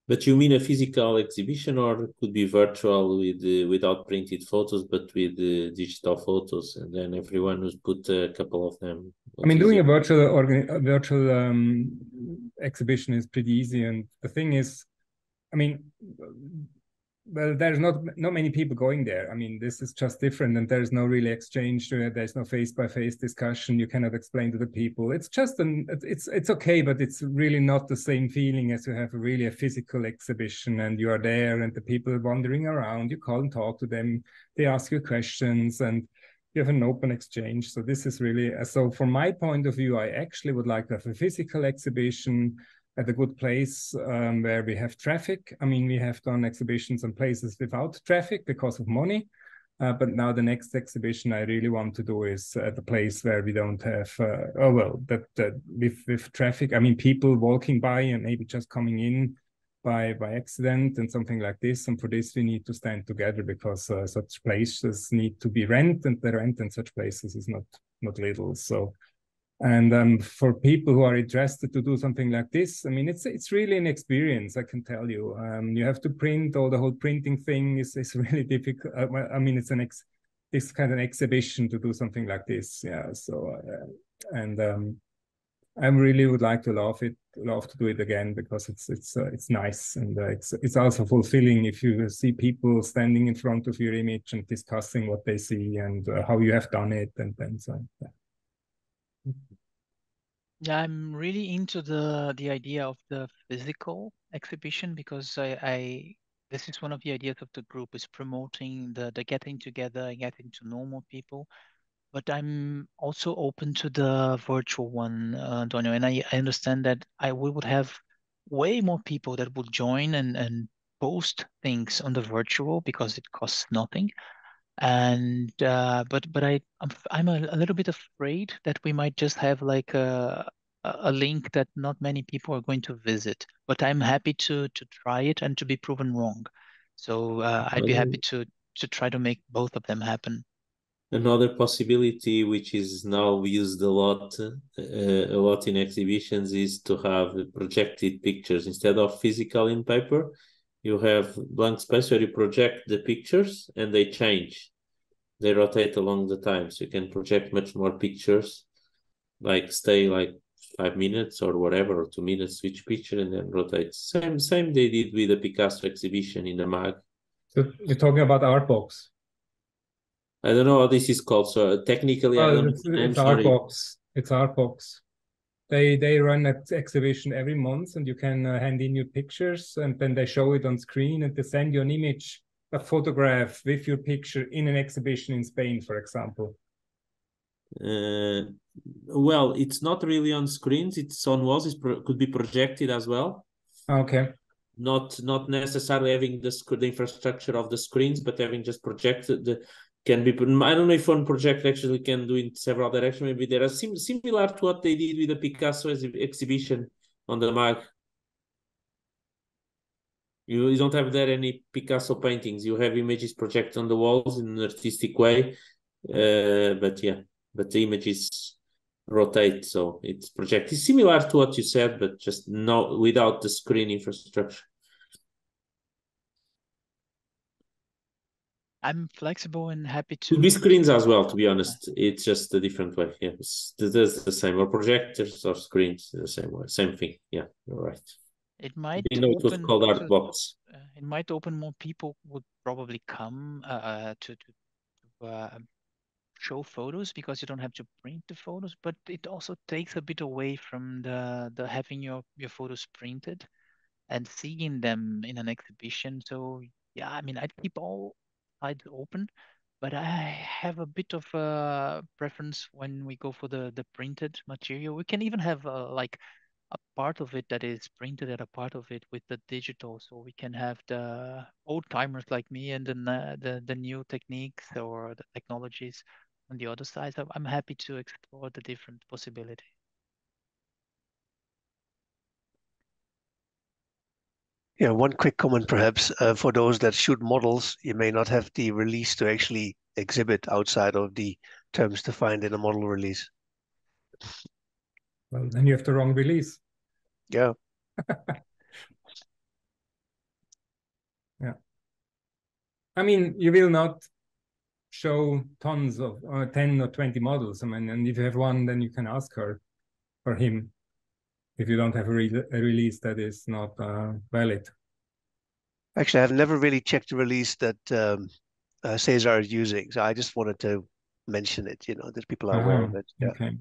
But you mean a physical exhibition, or it could be virtual with without printed photos, but with digital photos, and then everyone who's put a couple of them? I mean, doing a virtual exhibition is pretty easy, and the thing is, I mean, well, there's not many people going there. I mean, this is just different, and there's no really exchange. There's no face-by-face discussion. You cannot explain to the people. It's just it's okay, but it's really not the same feeling as you have really a physical exhibition, and you are there, and the people are wandering around. You call and talk to them. They ask you questions, and you have an open exchange. So this is really so. From my point of view, I actually would like to have a physical exhibition at a good place where we have traffic. I mean, we have done exhibitions in places without traffic because of money. But now the next exhibition I really want to do is at a place where we don't have, with traffic. I mean, people walking by and maybe just coming in by accident and something like this. And for this, we need to stand together because such places need to be rent, and the rent in such places is not little. So. And for people who are interested to do something like this, I mean, it's really an experience, I can tell you. You have to print, the whole printing thing is really difficult. I mean, it's kind of an exhibition to do something like this. Yeah. So, I really would like to love to do it again because it's nice, and it's also fulfilling if you see people standing in front of your image and discussing what they see and how you have done it, and then so. Yeah. Yeah, I'm really into the idea of the physical exhibition because this is one of the ideas of the group is promoting the getting together, getting to know more people. But I'm also open to the virtual one, Antonio, and I understand that we would have way more people that would join and post things on the virtual because it costs nothing. And but I'm a little bit afraid that we might just have like a link that not many people are going to visit. But I'm happy to try it and to be proven wrong. So I'd be happy to try to make both of them happen. Another possibility, which is now used a lot in exhibitions, is to have projected pictures instead of physical in paper. You have blank space where you project the pictures and they change. They rotate along the time, so you can project much more pictures, like stay like 5 minutes or whatever, or 2 minutes each picture, and then rotate. Same they did with the Picasso exhibition in the MAG. So you're talking about Artbox. I don't know how this is called, so technically I don't know. It's Artbox. It's Artbox. They run an exhibition every month, and you can hand in your pictures, and then they show it on screen, and they send you an image, a photograph with your picture in an exhibition in Spain, for example. Well, it's not really on screens. It's on walls. It could be projected as well. Okay. not necessarily having the infrastructure of the screens, but having just projected can be. I don't know if one project actually can do in several directions. Maybe there are similar to what they did with the Picasso exhibition on the MAG. You don't have there any Picasso paintings. You have images projected on the walls in an artistic way, but yeah, but the images rotate, so it's projected. It's similar to what you said, but just no without the screen infrastructure. I'm flexible and happy to. Could be screens as well, to be honest. It's just a different way. Yeah, it's the same. Or projectors or screens, the same way, same thing. Yeah, you're right. It might You know, it was open called art box. it might open more people would probably come to show photos because you don't have to print the photos, but it also takes a bit away from the having your photos printed and seeing them in an exhibition. So yeah, I mean, I'd keep all sides open, but I have a bit of a preference when we go for the printed material. We can even have like a part of it that is printed and a part of it with the digital, so we can have the old timers like me and then the new techniques or the technologies on the other side. So I'm happy to explore the different possibilities. Yeah, one quick comment perhaps for those that shoot models, you may not have the release to actually exhibit outside of the terms defined in a model release. Well, then you have the wrong release. Yeah. Yeah. I mean, you will not show tons of 10 or 20 models. I mean, and if you have one, then you can ask her or him if you don't have a release that is not valid. Actually, I've never really checked the release that Cesar is using, so I just wanted to mention it, you know, that people are aware of it. Yeah. Okay.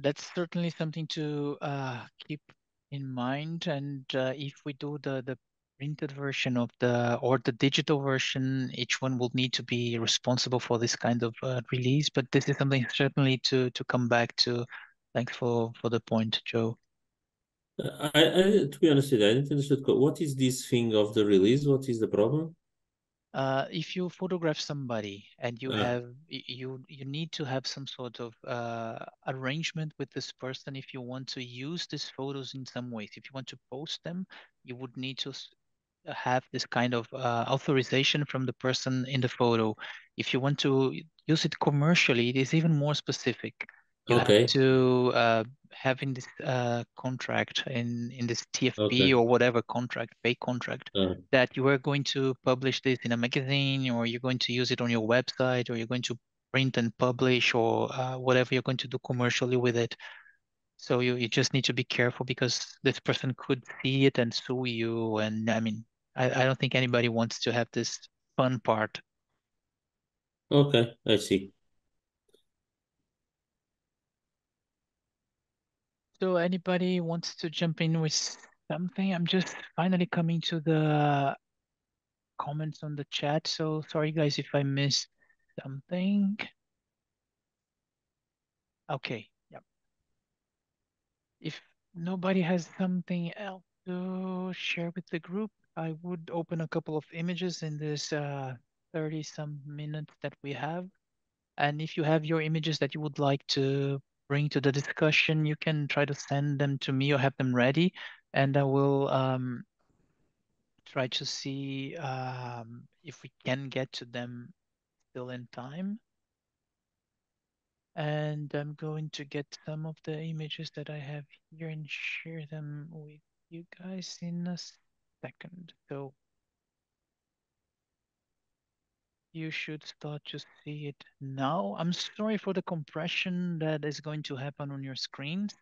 That's certainly something to keep in mind. And if we do the printed version of or the digital version, each one will need to be responsible for this kind of release. But this is something certainly to come back to. Thanks for the point, Joe. To be honest with you, I didn't understand what is this thing of the release. What is the problem? If you photograph somebody and you have you need to have some sort of arrangement with this person if you want to use these photos in some ways. If you want to post them, you would need to have this kind of authorization from the person in the photo. If you want to use it commercially, it is even more specific. You have to have in this contract in this TFP or whatever contract, pay contract, that you are going to publish this in a magazine, or you're going to use it on your website, or you're going to print and publish, or whatever you're going to do commercially with it. So you just need to be careful because this person could see it and sue you. And I mean, I don't think anybody wants to have this fun part. Okay, I see. So anybody wants to jump in with something? I'm just finally coming to the comments on the chat. So sorry guys if I missed something. Okay, yep. If nobody has something else to share with the group, I would open a couple of images in this 30 some minutes that we have. And if you have your images that you would like to bring to the discussion, you can try to send them to me or have them ready. And I will try to see if we can get to them still in time. And I'm going to get some of the images that I have here and share them with you guys in a second. So you should start to see it now. I'm sorry for the compression that is going to happen on your screens.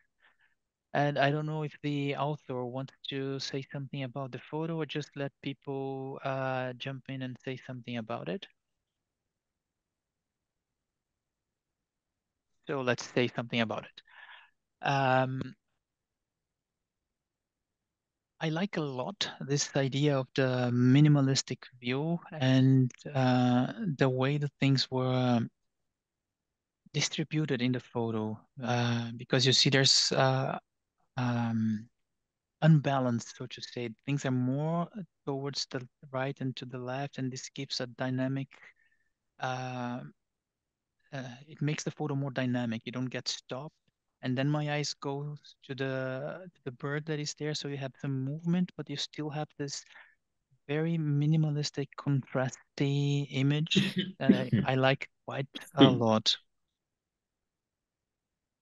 And I don't know if the author wants to say something about the photo or just let people jump in and say something about it. So let's say something about it. I like a lot this idea of the minimalistic view and the way the things were distributed in the photo, because you see there's unbalanced, so to say. Things are more towards the right and to the left, and this gives a dynamic. It makes the photo more dynamic. You don't get stopped. And then my eyes goes to the bird that is there, so you have some movement, but you still have this very minimalistic, contrasty image that I like quite a lot.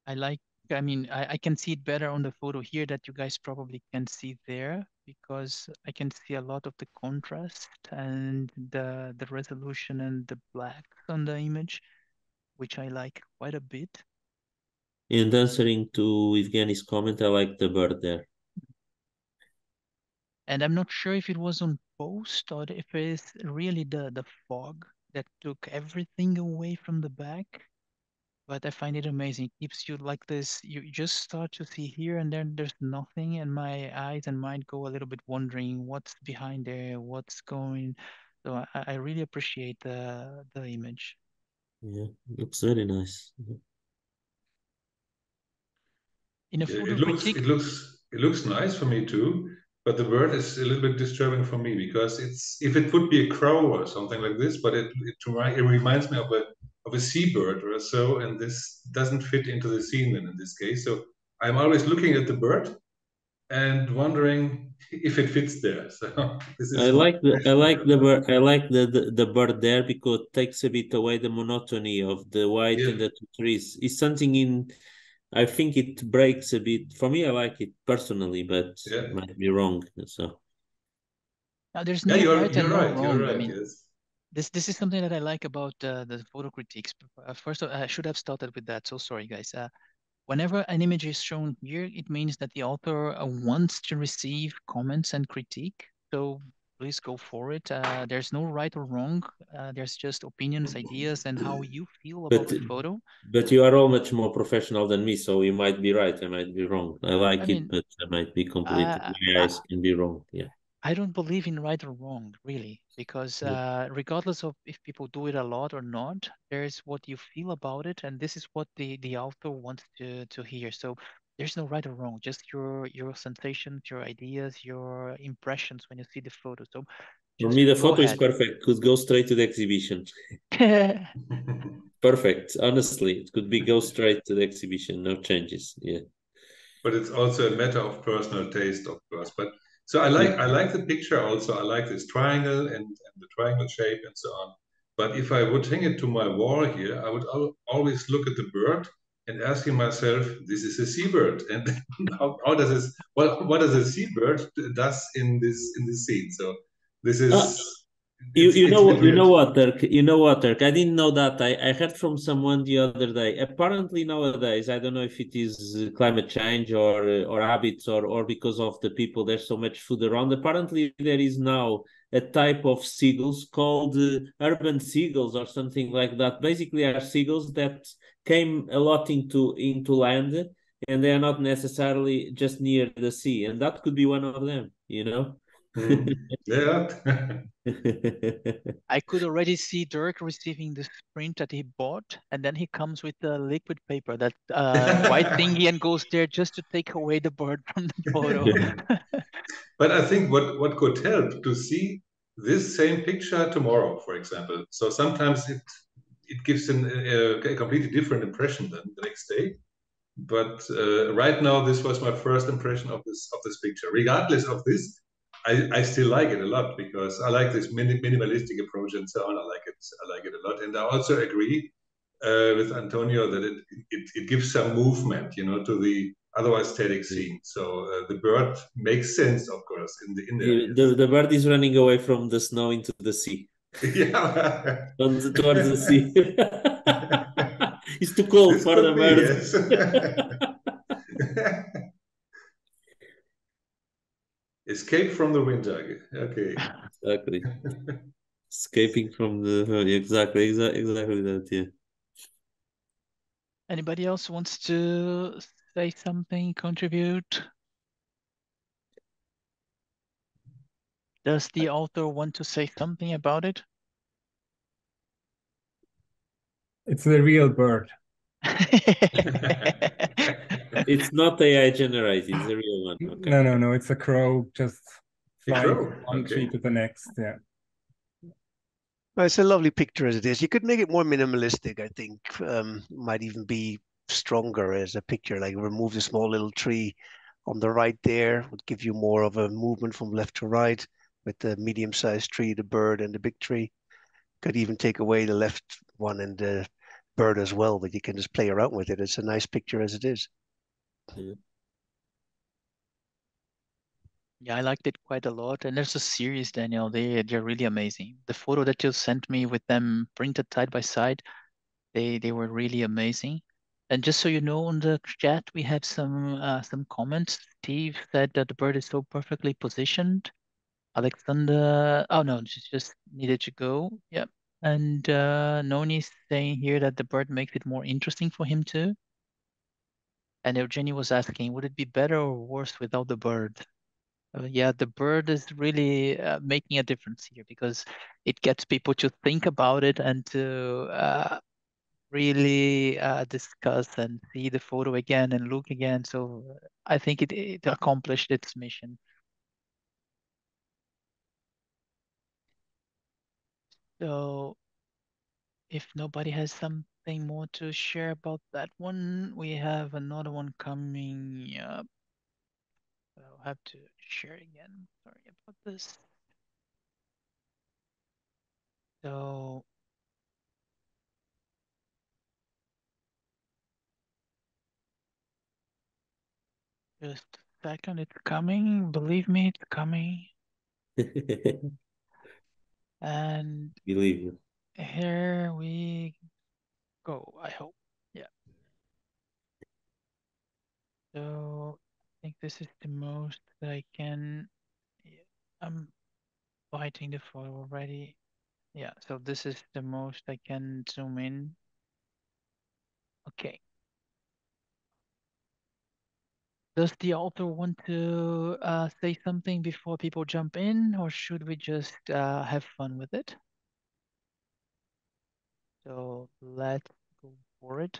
I mean, I can see it better on the photo here that you guys probably can see there, because I can see a lot of the contrast and the resolution and the black on the image, which I like quite a bit. And answering to Evgeny's comment, I like the bird there. And I'm not sure if it was on post or if it's really the fog that took everything away from the back. But I find it amazing. It keeps you like this. You just start to see here and then there's nothing, and my eyes and mind go a little bit wondering what's behind there, what's going. So I really appreciate the image. Yeah, looks very nice. In a Yeah, photo critique, it looks nice for me too, but the word is a little bit disturbing for me because it's if it would be a crow or something like this, but it reminds me of a seabird or so, and this doesn't fit into the scene then in this case. So I'm always looking at the bird and wondering if it fits there. So this is I my like the bird. I like the bird there because it takes a bit away the monotony of the white yeah. and the two trees. It's something in. I think it breaks a bit. For me, I like it personally, but Yeah. might be wrong. So now there's Yeah, no right you're and no right. You're wrong. I right. mean, Yes. this is something that I like about the photo critiques. First, I should have started with that. So sorry, guys. Whenever an image is shown here, it means that the author wants to receive comments and critique. So please go for it. There's no right or wrong. There's just opinions, ideas, and how you feel about but the photo. but you are all much more professional than me, so you might be right. I might be wrong. I like I it, mean, but I might be completely. I, My I, eyes can be wrong. Yeah. I don't believe in right or wrong, really, because Yeah. regardless of if people do it a lot or not, there's what you feel about it, and this is what the author wants to hear. So there's no right or wrong, just your sensations, your ideas, your impressions when you see the photo. So For just me, the go photo is ahead. perfect. Could go straight to the exhibition. Perfect. Honestly, it could be go straight to the exhibition. No changes. Yeah. But it's also a matter of personal taste, of course. But so Yeah. I like the picture also. I like this triangle and the triangle shape and so on. But if I would hang it to my wall here, I would always look at the bird and asking myself, this is a seabird, and how does this what does a seabird does in this scene? So this Uh, is you it's a bit you weird. know what, Dirk? You know what, Dirk? I didn't know that. I heard from someone the other day. Apparently nowadays, I don't know if it is climate change or habits or because of the people. There's so much food around. Apparently, there is now a type of seagulls called urban seagulls or something like that. Basically, are seagulls that came a lot into land, and they are not necessarily just near the sea. And that could be one of them. You know. Yeah. I could already see Dirk receiving this print that he bought, and then he comes with the liquid paper, that white thingy, and goes there just to take away the bird from the photo. But I think what could help to see this same picture tomorrow, for example. So sometimes it gives a completely different impression than the next day. But right now, this was my first impression of this picture. Regardless of this, I still like it a lot because I like this minimalistic approach and so on. I like it. I like it a lot, and I also agree with Antonio that it gives some movement, to the otherwise static scene. So the bird makes sense, of course, in there. Yes. The bird is running away from the snow into the sea. Yeah. Towards the sea. It's too cold This for the could be, bird. yes. Escape from the winter. Okay. Exactly. Escaping from the exactly that, yeah. Anybody else wants to say something, contribute? Does the author want to say something about it? It's the real bird. It's not AI generated, it's a real one. Okay. No, it's a crow just A flying crow, from one tree okay. to the next. Yeah. Well, it's a lovely picture as it is. You could make it more minimalistic, I think. Might even be stronger as a picture, like remove the small little tree on the right there, would give you more of a movement from left to right with the medium-sized tree, the bird, and the big tree. Could even take away the left one and the bird as well, but you can just play around with it. It's a nice picture as it is. Yeah. Yeah, I liked it quite a lot. And there's a series, Daniel. They're really amazing. The photo that you sent me with them printed side by side, they were really amazing. And just so you know, on the chat we have some comments. Steve said that the bird is so perfectly positioned. Alexander, oh no, she just needed to go. Yep. And Noni's saying here that the bird makes it more interesting for him too. And Eugenie was asking, would it be better or worse without the bird? Yeah, the bird is really making a difference here because it gets people to think about it and to really discuss and see the photo again and look again. So I think it accomplished its mission. So if nobody has something more to share about that one, we have another one coming up. I'll have to share again. Sorry about this. So just a second, it's coming. Believe me, it's coming. And Believe you. here we go, I hope. Yeah. So I think this is the most that I can. Yeah, I'm biting the photo already. Yeah, so this is the most I can zoom in. Okay. Does the author want to say something before people jump in, or should we just have fun with it? So let's go for it.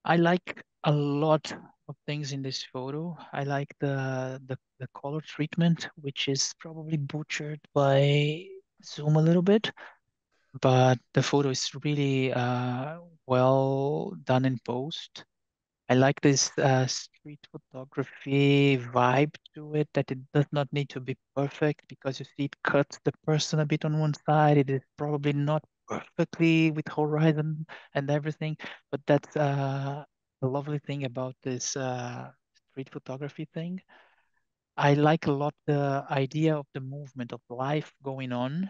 I like a lot of things in this photo. I like the color treatment, which is probably butchered by zoom a little bit, but the photo is really well done in post. I like this street photography vibe to it, that it does not need to be perfect because you see it cuts the person a bit on one side. It is probably not perfectly with horizon and everything, but that's the lovely thing about this street photography thing. I like a lot the idea of the movement of life going on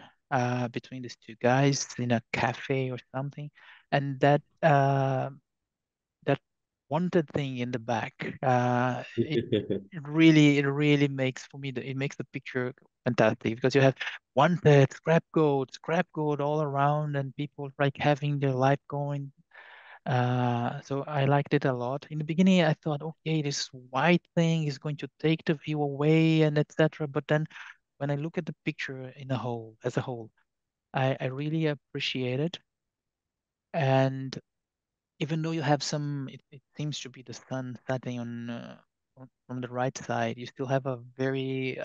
between these two guys in a cafe or something, and that wanted thing in the back. It really makes for me it makes the picture fantastic because you have wanted scrap gold all around, and people like having their life going. So I liked it a lot. In the beginning, I thought, okay, this white thing is going to take the view away and etc. But then when I look at the picture as a whole, I really appreciate it. And even though you have it seems to be the sun setting from the right side, you still have a very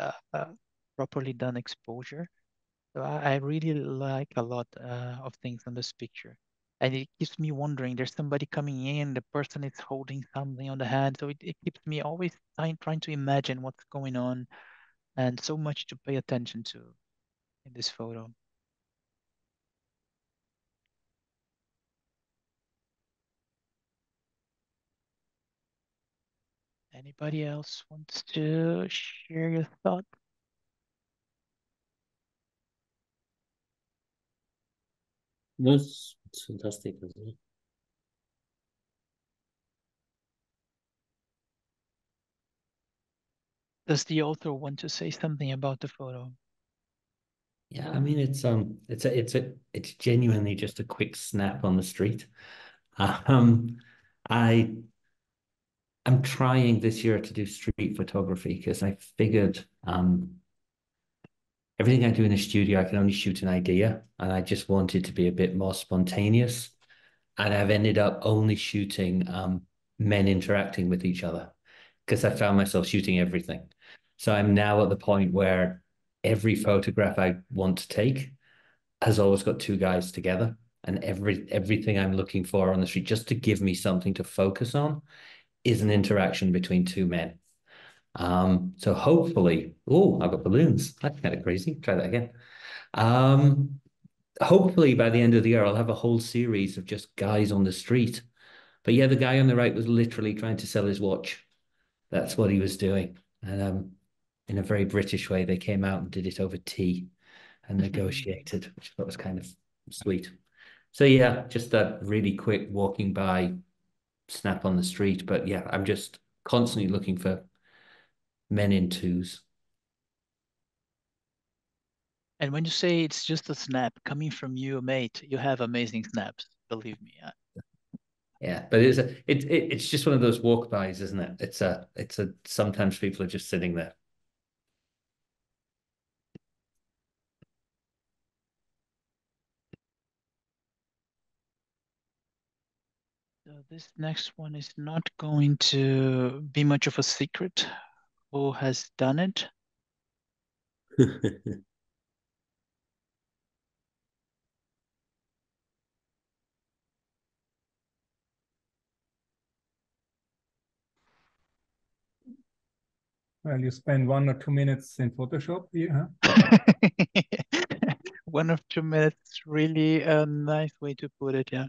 properly done exposure. So I really like a lot of things on this picture. And it keeps me wondering, there's somebody coming in, the person is holding something on the hand. So it keeps me always trying to imagine what's going on, and so much to pay attention to in this photo. Anybody else wants to share your thoughts? No, it's fantastic as well. Does the author want to say something about the photo? Yeah, I mean it's genuinely just a quick snap on the street. I'm trying this year to do street photography because I figured everything I do in the studio I can only shoot an idea, and I just wanted to be a bit more spontaneous. And I've ended up only shooting men interacting with each other, because I found myself shooting everything. So I'm now at the point where every photograph I want to take has always got two guys together, and everything I'm looking for on the street, just to give me something to focus on, is an interaction between two men. So hopefully, oh, I've got balloons. That's kind of crazy. Try that again. Hopefully by the end of the year, I'll have a whole series of just guys on the street. But yeah, the guy on the right was literally trying to sell his watch. That's what he was doing. And in a very British way, they came out and did it over tea and negotiated, which I thought was kind of sweet. So yeah, just that really quick walking by snap on the street. But yeah, I'm just constantly looking for men in twos. And when you say it's just a snap coming from you, mate, you have amazing snaps. Believe me. Yeah, but it's just one of those walk bys, isn't it? It's a sometimes people are just sitting there. So this next one is not going to be much of a secret. Who has done it? Well, you spend 1 or 2 minutes in Photoshop here, huh? 1 or 2 minutes, really a nice way to put it, yeah.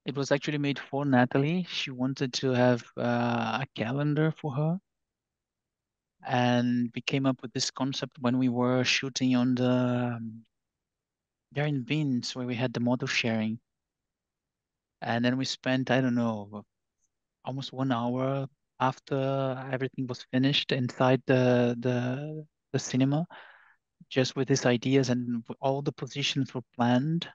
It was actually made for Natalie. She wanted to have a calendar for her. And we came up with this concept when we were shooting on there in Beans where we had the model sharing. And then we spent, I don't know, almost 1 hour after everything was finished inside the cinema, just with these ideas, and all the positions were planned,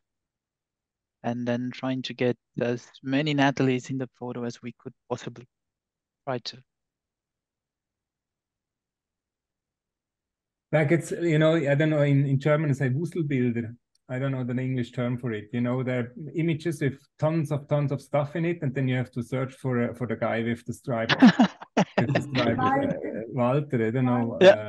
and then trying to get as many Natalies in the photo as we could possibly try to. Like it's, you know, I don't know, in German it's a Wuselbilder. I don't know the English term for it. You know, there are images with tons of stuff in it, and then you have to search for the guy with the stripe. With the stripe, Walter. I don't know. Yeah.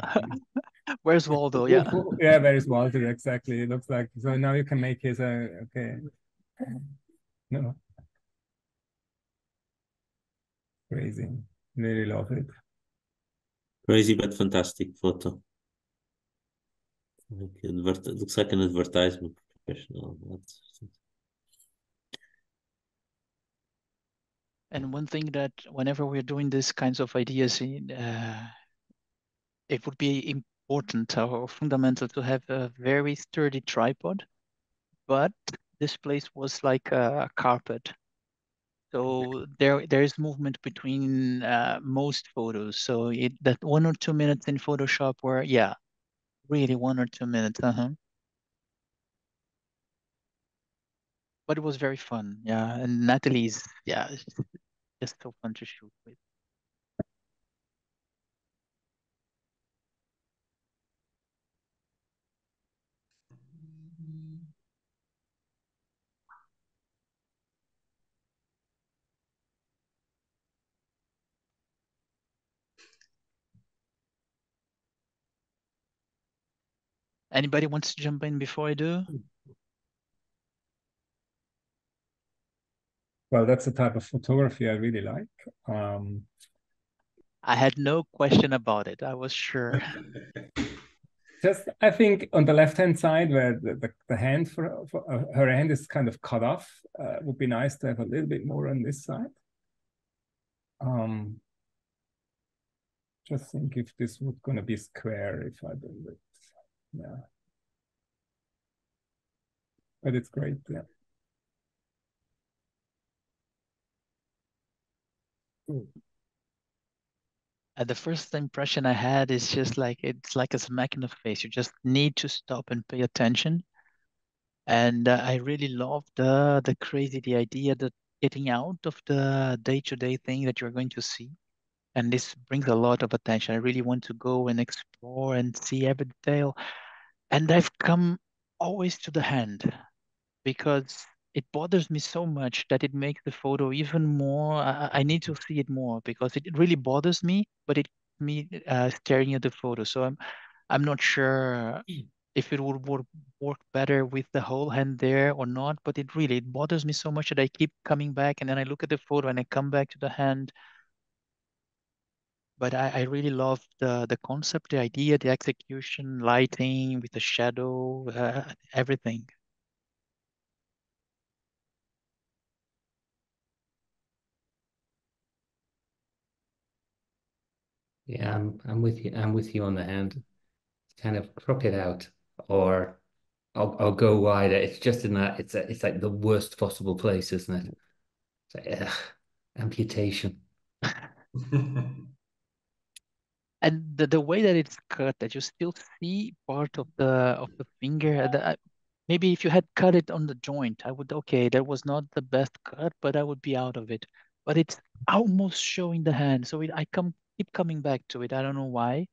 Where's Waldo? Yeah. Yeah, where is Walter? Exactly. It looks like so. Now you can make his okay. No. Crazy. Really love it. Crazy but fantastic photo. It looks like an advertisement. Professional. And one thing that whenever we're doing these kinds of ideas, it would be important or fundamental to have a very sturdy tripod, but this place was like a carpet. So there is movement between most photos. So that 1 or 2 minutes in Photoshop were, yeah, really 1 or 2 minutes. But it was very fun. Yeah. And Natalie's, yeah, it's just so fun to shoot with. Anybody wants to jump in before I do? Well, that's the type of photography I really like. I had no question about it. I was sure. Just, I think on the left-hand side where the hand for her hand is kind of cut off, would be nice to have a little bit more on this side. Just think if this would gonna be square if I do it. Yeah. But it's great, yeah. The first impression I had is just like it's like a smack in the face. You just need to stop and pay attention. And I really love the idea that getting out of the day-to-day thing that you're going to see And this brings a lot of attention. I really want to go and explore and see every detail. And I've come always to the hand because it bothers me so much that it makes the photo even more. I need to see it more because it really bothers me, but it me staring at the photo. So I'm not sure if it would work better with the whole hand there or not, but it bothers me so much that I keep coming back and then I look at the photo and I come back to the hand. But I really love the concept, the idea, the execution, lighting with the shadow, everything. Yeah, I'm with you. I'm with you on the hand. Kind of crop it out, or I'll go wider. It's just in that it's like the worst possible place, isn't it? It's like, amputation. And the way that it's cut, that you still see part of the finger. Maybe if you had cut it on the joint, I would, okay, that was not the best cut, but I would be out of it. But it's almost showing the hand, so I keep coming back to it. I don't know why,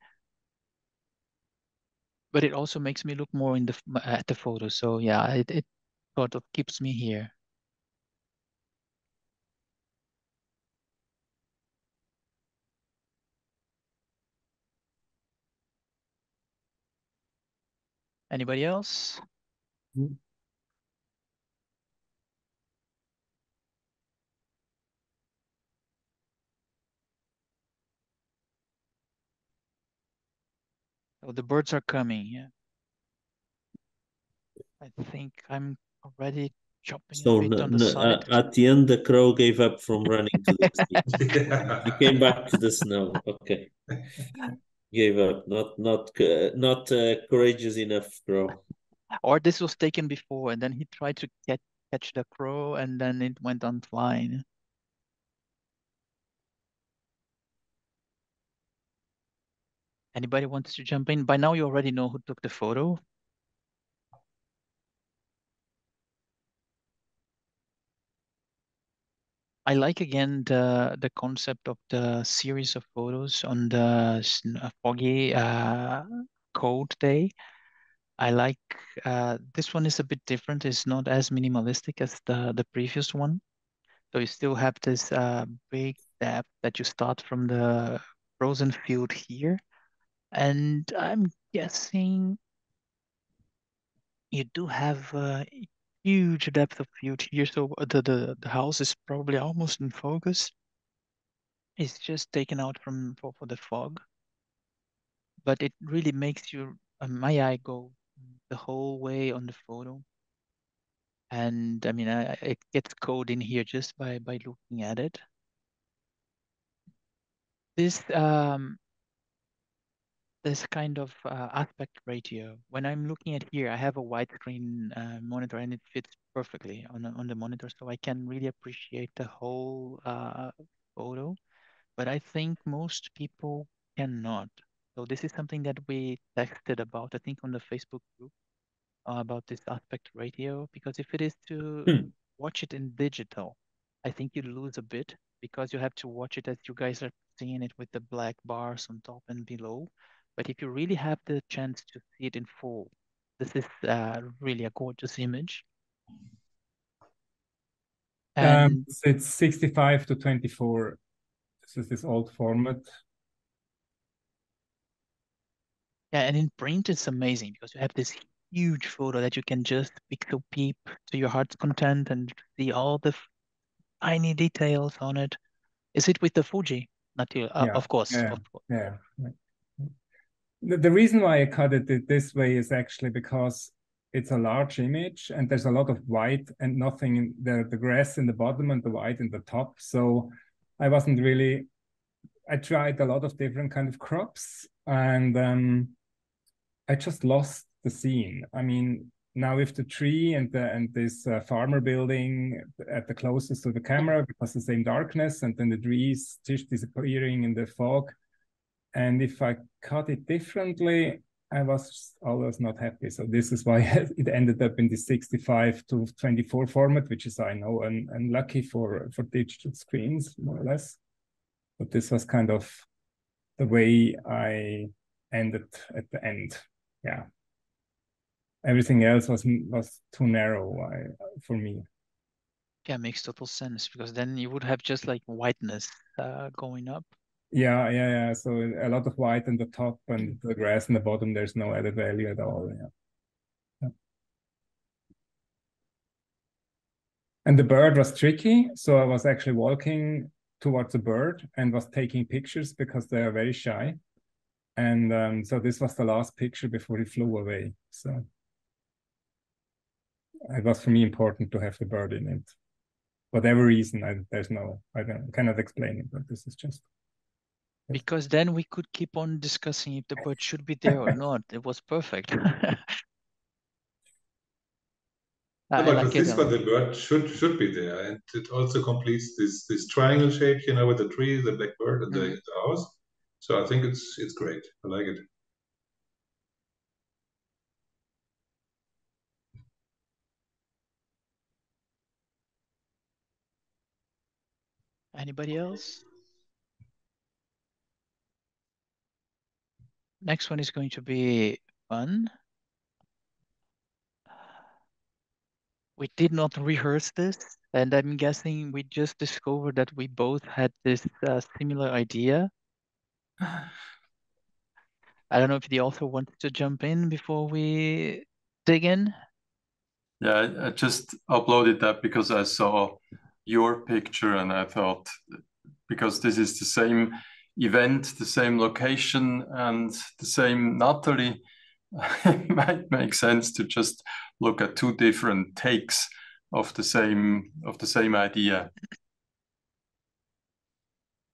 but it also makes me look more in at the photo. So yeah, it sort of keeps me here. Anybody else? Oh, the birds are coming. Yeah. I think I'm already chopping a So bit on the side. at the end, the crow gave up from running to the sea. Yeah. He came back to the snow. Okay, gave up. Not courageous enough, crow. Or this was taken before, and then he tried to catch the crow, and then it went on flying. Anybody wants to jump in? By now, you already know who took the photo. I like again the concept of the series of photos on the foggy cold day. I like this one is a bit different. It's not as minimalistic as the previous one. So you still have this big depth that you start from the frozen field here. And I'm guessing you do have a huge depth of field here. So the house is probably almost in focus. It's just taken out for the fog. But it really makes my eye go the whole way on the photo. And I mean, it gets cold in here just by looking at it. This this kind of aspect ratio. When I'm looking at here, I have a widescreen monitor and it fits perfectly on the monitor, so I can really appreciate the whole photo. But I think most people cannot. So this is something that we texted about, I think, on the Facebook group about this aspect ratio, because if it is to watch it in digital, I think you lose a bit because you have to watch it as you guys are seeing it with the black bars on top and below. But if you really have the chance to see it in full, this is really a gorgeous image. And it's 65 to 24. This is this old format. yeah, and in print, it's amazing because you have this huge photo that you can just pixel peep to your heart's content and see all the tiny details on it. Is it with the Fuji? Not you, Yeah, of course. yeah, Of course. yeah. The reason why I cut it this way is actually because it's a large image and there's a lot of white and nothing in the grass in the bottom and the white in the top. So I wasn't really, I tried a lot of different kind of crops and I just lost the scene. I mean, now with the tree and this farmer building at the closest to the camera because the same darkness and then the trees just disappearing in the fog. And if I cut it differently, I was always not happy. So this is why it ended up in the 65 to 24 format, which is, I know, unlucky for digital screens, more or less. But this was kind of the way I ended at the end. Yeah. Everything else was too narrow for me. Yeah, makes total sense, because then you would have just like whiteness going up. Yeah. So a lot of white on the top and the grass in the bottom, there's no added value at all. Yeah. And the bird was tricky. So I was actually walking towards the bird and was taking pictures because they are very shy. And so this was the last picture before he flew away. So it was for me important to have the bird in it. Whatever reason, I cannot explain it, but this is just. Because then we could keep on discussing if the bird should be there or not. It was perfect. No, I but like with it. this one, the bird should be there, and it also completes this triangle shape, you know, with the tree, the black bird, and the house. So I think it's great. I like it. Anybody else? Next one is going to be fun. We did not rehearse this, and I'm guessing we just discovered that we both had this similar idea. I don't know if the author wants to jump in before we dig in. Yeah, I just uploaded that because I saw your picture and I thought, because this is the same event, the same location, and the same Natalie, it might make sense to just look at two different takes of the same idea.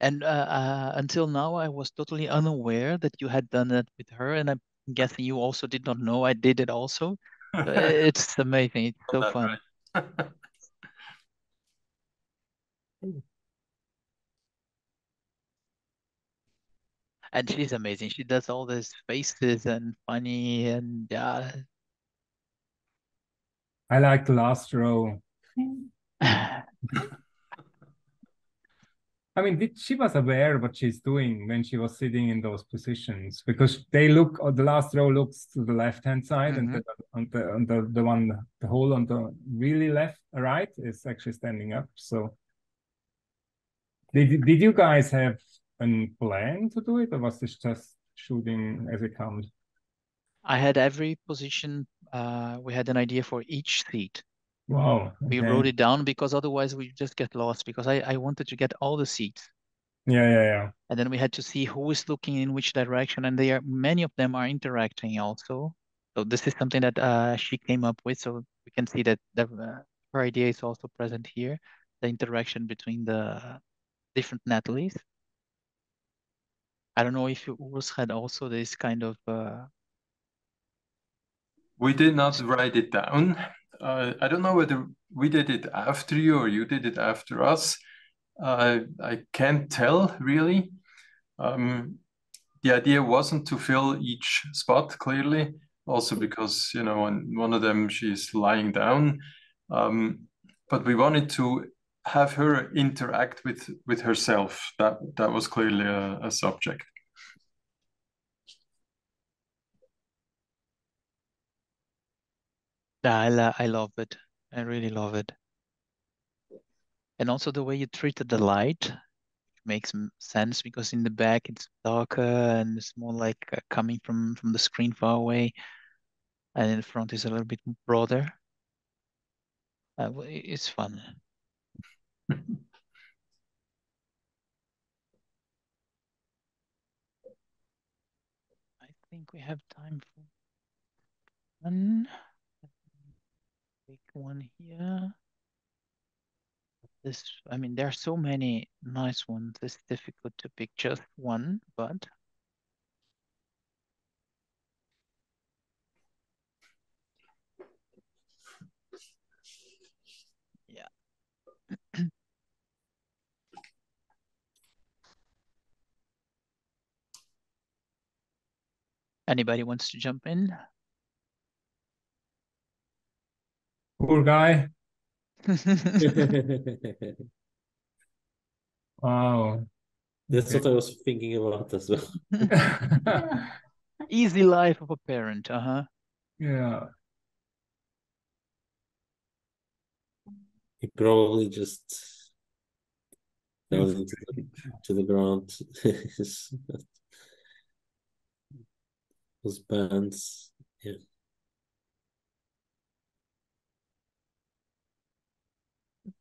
And until now, I was totally unaware that you had done it with her, and I'm guessing you also did not know I did it also. It's amazing. It's so fun. Right. And she's amazing. She does all these faces and funny, and yeah. I like the last row. I mean, she was aware what she's doing when she was sitting in those positions, because they look, the last row looks to the left-hand side, and the one, the hole on the really right is actually standing up. So did you guys have a plan to do it, or was this just shooting as it comes? I had every position. We had an idea for each seat. Wow. We wrote it down because otherwise we just get lost, because I wanted to get all the seats. Yeah. And then we had to see who is looking in which direction, and many of them are interacting also. So this is something that she came up with. So we can see that her idea is also present here, the interaction between the different Natalies. I don't know if Urs had also this kind of. We did not write it down. I don't know whether we did it after you or you did it after us. I can't tell really. The idea wasn't to fill each spot clearly, also because, you know, on one of them she's lying down. But we wanted to have her interact with herself. That was clearly a subject. Yeah, I love it. I really love it. And also the way you treated the light makes sense, because in the back it's darker and it's more like coming from the screen far away, and in the front is a little bit broader. It's fun. I think we have time for one. Pick one here. I mean, there are so many nice ones. It's difficult to pick just one, but yeah. Anybody wants to jump in? Poor guy. Wow. That's what I was thinking about as well. Easy life of a parent, Yeah. He probably just fell Yes. into to the ground. Those bands, yeah.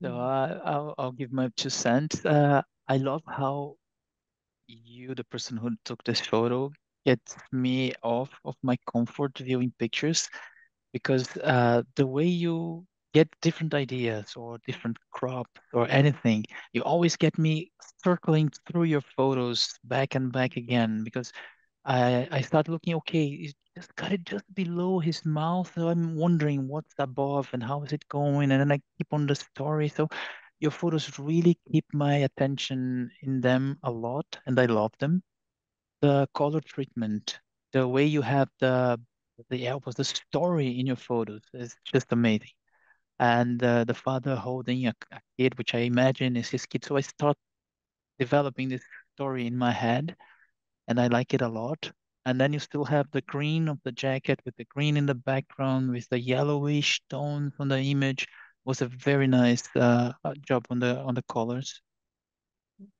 So I'll give my 2 cents. I love how you, the person who took this photo, gets me off of my comfort viewing pictures because the way you get different ideas or different crops or anything, you always get me circling through your photos back and back again because I start looking, okay, he's just got it just below his mouth. So I'm wondering what's above and how is it going? And then I keep on the story. So your photos really keep my attention in them a lot, and I love them. The color treatment, the way you have the elbows, the story in your photos is just amazing. And the father holding a kid, which I imagine is his kid. So I start developing this story in my head and I like it a lot. And then you still have the green of the jacket with the green in the background with the yellowish tones on the image. Was a very nice job on the colors.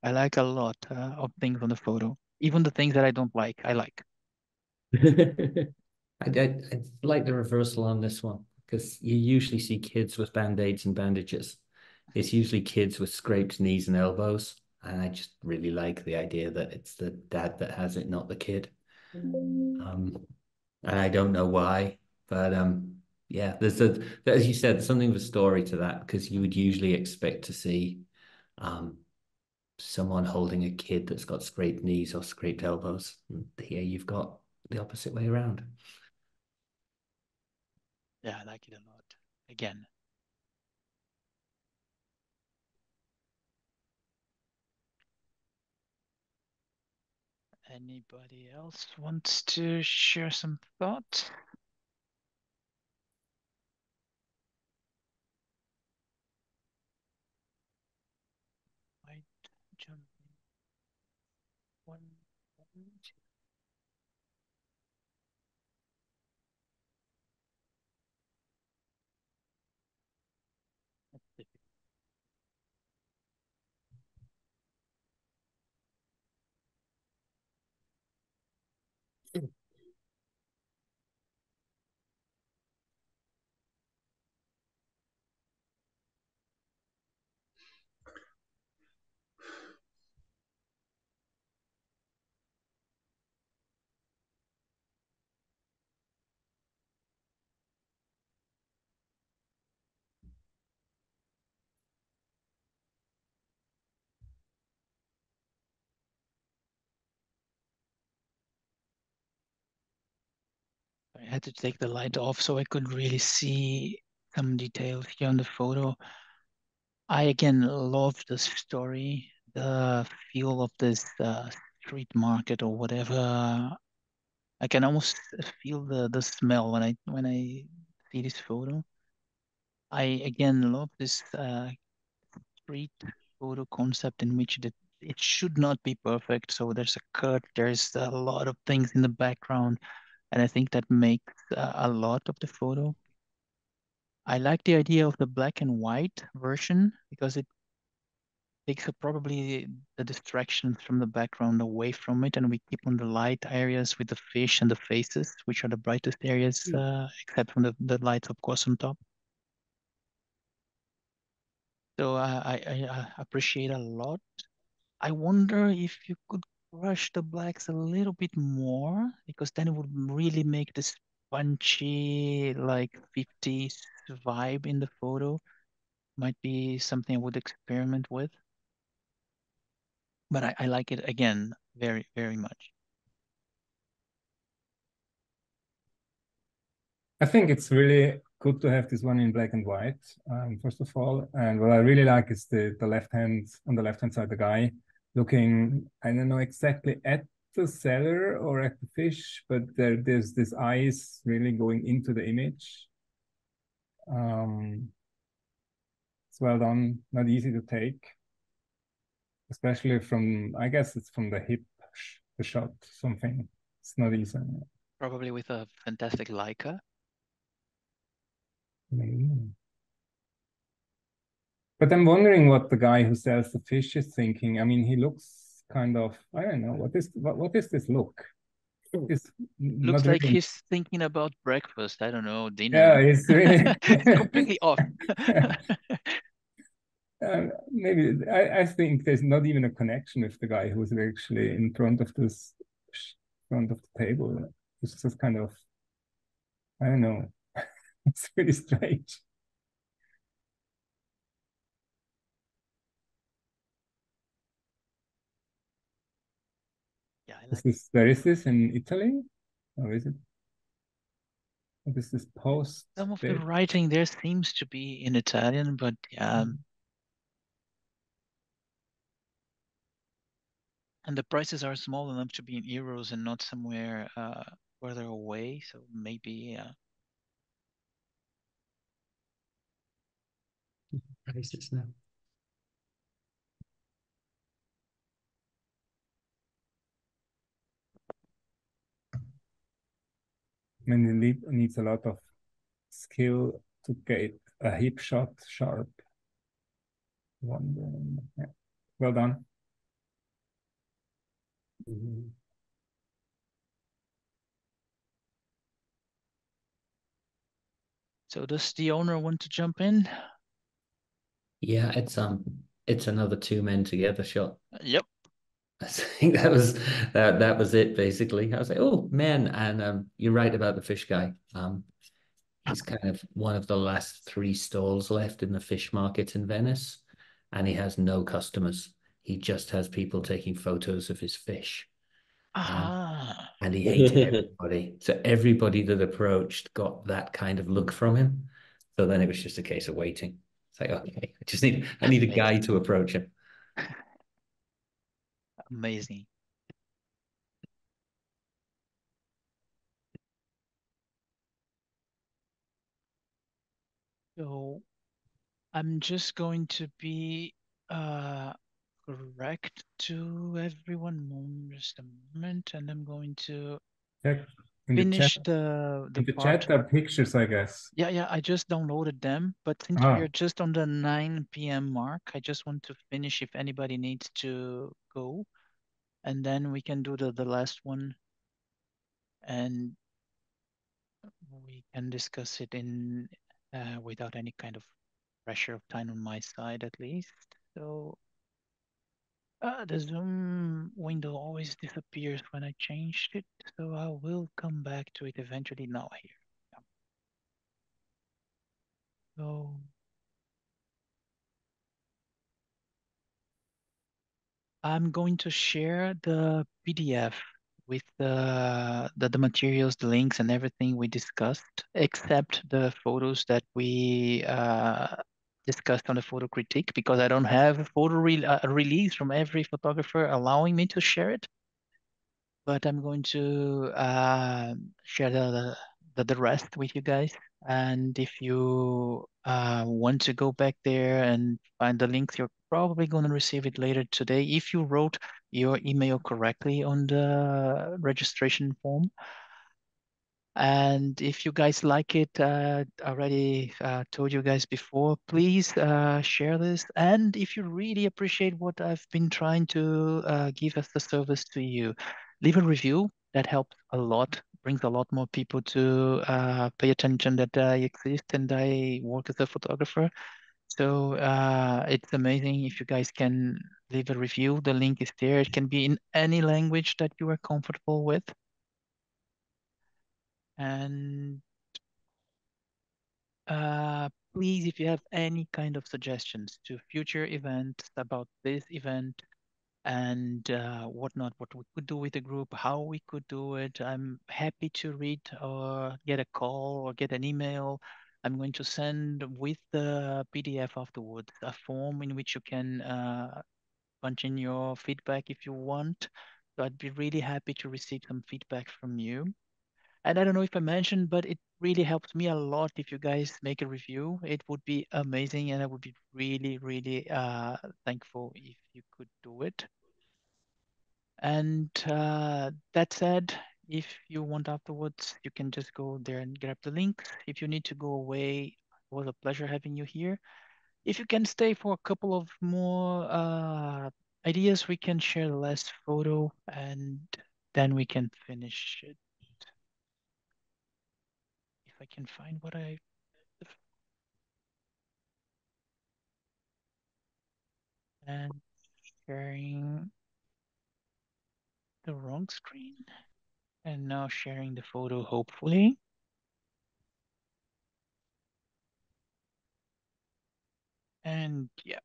I like a lot of things on the photo, even the things that I don't like. I like. I like the reversal on this one because you usually see kids with band-aids and bandages. It's usually kids with scraped knees and elbows. And I just really like the idea that it's the dad that has it, not the kid. And I don't know why, but yeah, as you said, something of a story to that because you would usually expect to see someone holding a kid that's got scraped knees or scraped elbows. And here you've got the opposite way around. Yeah, I like it a lot. Again, anybody else wants to share some thoughts? Might jump in one moment. That's difficult. I had to take the light off so I could really see some details here on the photo. I again love the story, the feel of this street market or whatever. I can almost feel the smell when I see this photo. I again love this street photo concept in which it should not be perfect. So there's a cut, there's a lot of things in the background, and I think that makes a lot of the photo. I like the idea of the black and white version because it takes probably the distractions from the background away from it, and we keep on the light areas with the fish and the faces, which are the brightest areas, except from the lights, of course, on top. So I appreciate a lot. I wonder if you could brush the blacks a little bit more, because then it would really make this punchy, like 50s vibe in the photo. Might be something I would experiment with. But I like it again very, very much. I think it's really good to have this one in black and white, first of all. And what I really like is the left hand, on the left hand side, the guy looking, I don't know exactly at the seller or at the fish, but there's this eyes really going into the image. It's well done, not easy to take. especially from, I guess it's from the hip, the shot, something. It's not easy. Probably with a fantastic Leica. Maybe. But I'm wondering what the guy who sells the fish is thinking. I mean, he looks kind of, I don't know, what is this look? It's Looks not like really. he's thinking about breakfast. I don't know, dinner. Yeah, it's really completely off. Maybe I think there's not even a connection with the guy who's actually in front of this front of the table. It's just kind of, I don't know. It's really strange. Yeah, I Is like this, where is this, in Italy? Or is it? What is this post? some of the writing there seems to be in Italian, but yeah. And the prices are small enough to be in euros and not somewhere further away. So maybe Prices now. I mean, it needs a lot of skill to get a hip shot sharp. Yeah. Well done. So does the owner want to jump in? Yeah, it's another two men together shot. Yep. I think that was it basically. I was like, oh man, and you're right about the fish guy. He's kind of one of the last three stalls left in the fish market in Venice, and he has no customers. He just has people taking photos of his fish. And he hated everybody. So everybody that approached got that kind of look from him. So then it was just a case of waiting. It's like, okay, I need a guy to approach him. Amazing. So I'm just going to be correct to everyone just a moment, and I'm going to finish the in the part. chat are pictures, I guess. Yeah, I just downloaded them, but since we are just on the 9 p.m. mark, I just want to finish if anybody needs to go, and then we can do the last one, and we can discuss it in without any kind of pressure of time on my side at least. So the Zoom window always disappears when I changed it, so I will come back to it eventually now here. Yeah. So I'm going to share the PDF with the materials, the links, and everything we discussed, except the photos that we discussed on the photo critique, because I don't have a photo release from every photographer allowing me to share it. But I'm going to share the rest with you guys. And if you want to go back there and find the links, you're probably going to receive it later today if you wrote your email correctly on the registration form. And if you guys like it, already told you guys before, please share this. And if you really appreciate what I've been trying to give as the service to you, leave a review. That helps a lot, brings a lot more people to pay attention that I exist and I work as a photographer. So it's amazing if you guys can leave a review. The link is there. It can be in any language that you are comfortable with. And please, if you have any kind of suggestions to future events about this event and whatnot, what we could do with the group, how we could do it, I'm happy to read or get a call or get an email. I'm going to send with the PDF afterwards a form in which you can punch in your feedback if you want. So I'd be really happy to receive some feedback from you. And I don't know if I mentioned, but it really helps me a lot if you guys make a review. It would be amazing, and I would be really, really thankful if you could do it. And that said, if you want afterwards, you can just go there and grab the links. If you need to go away, it was a pleasure having you here. If you can stay for a couple of more ideas, we can share the last photo and then we can finish it. If I can find what I... And sharing the wrong screen. And now sharing the photo, hopefully. And yeah.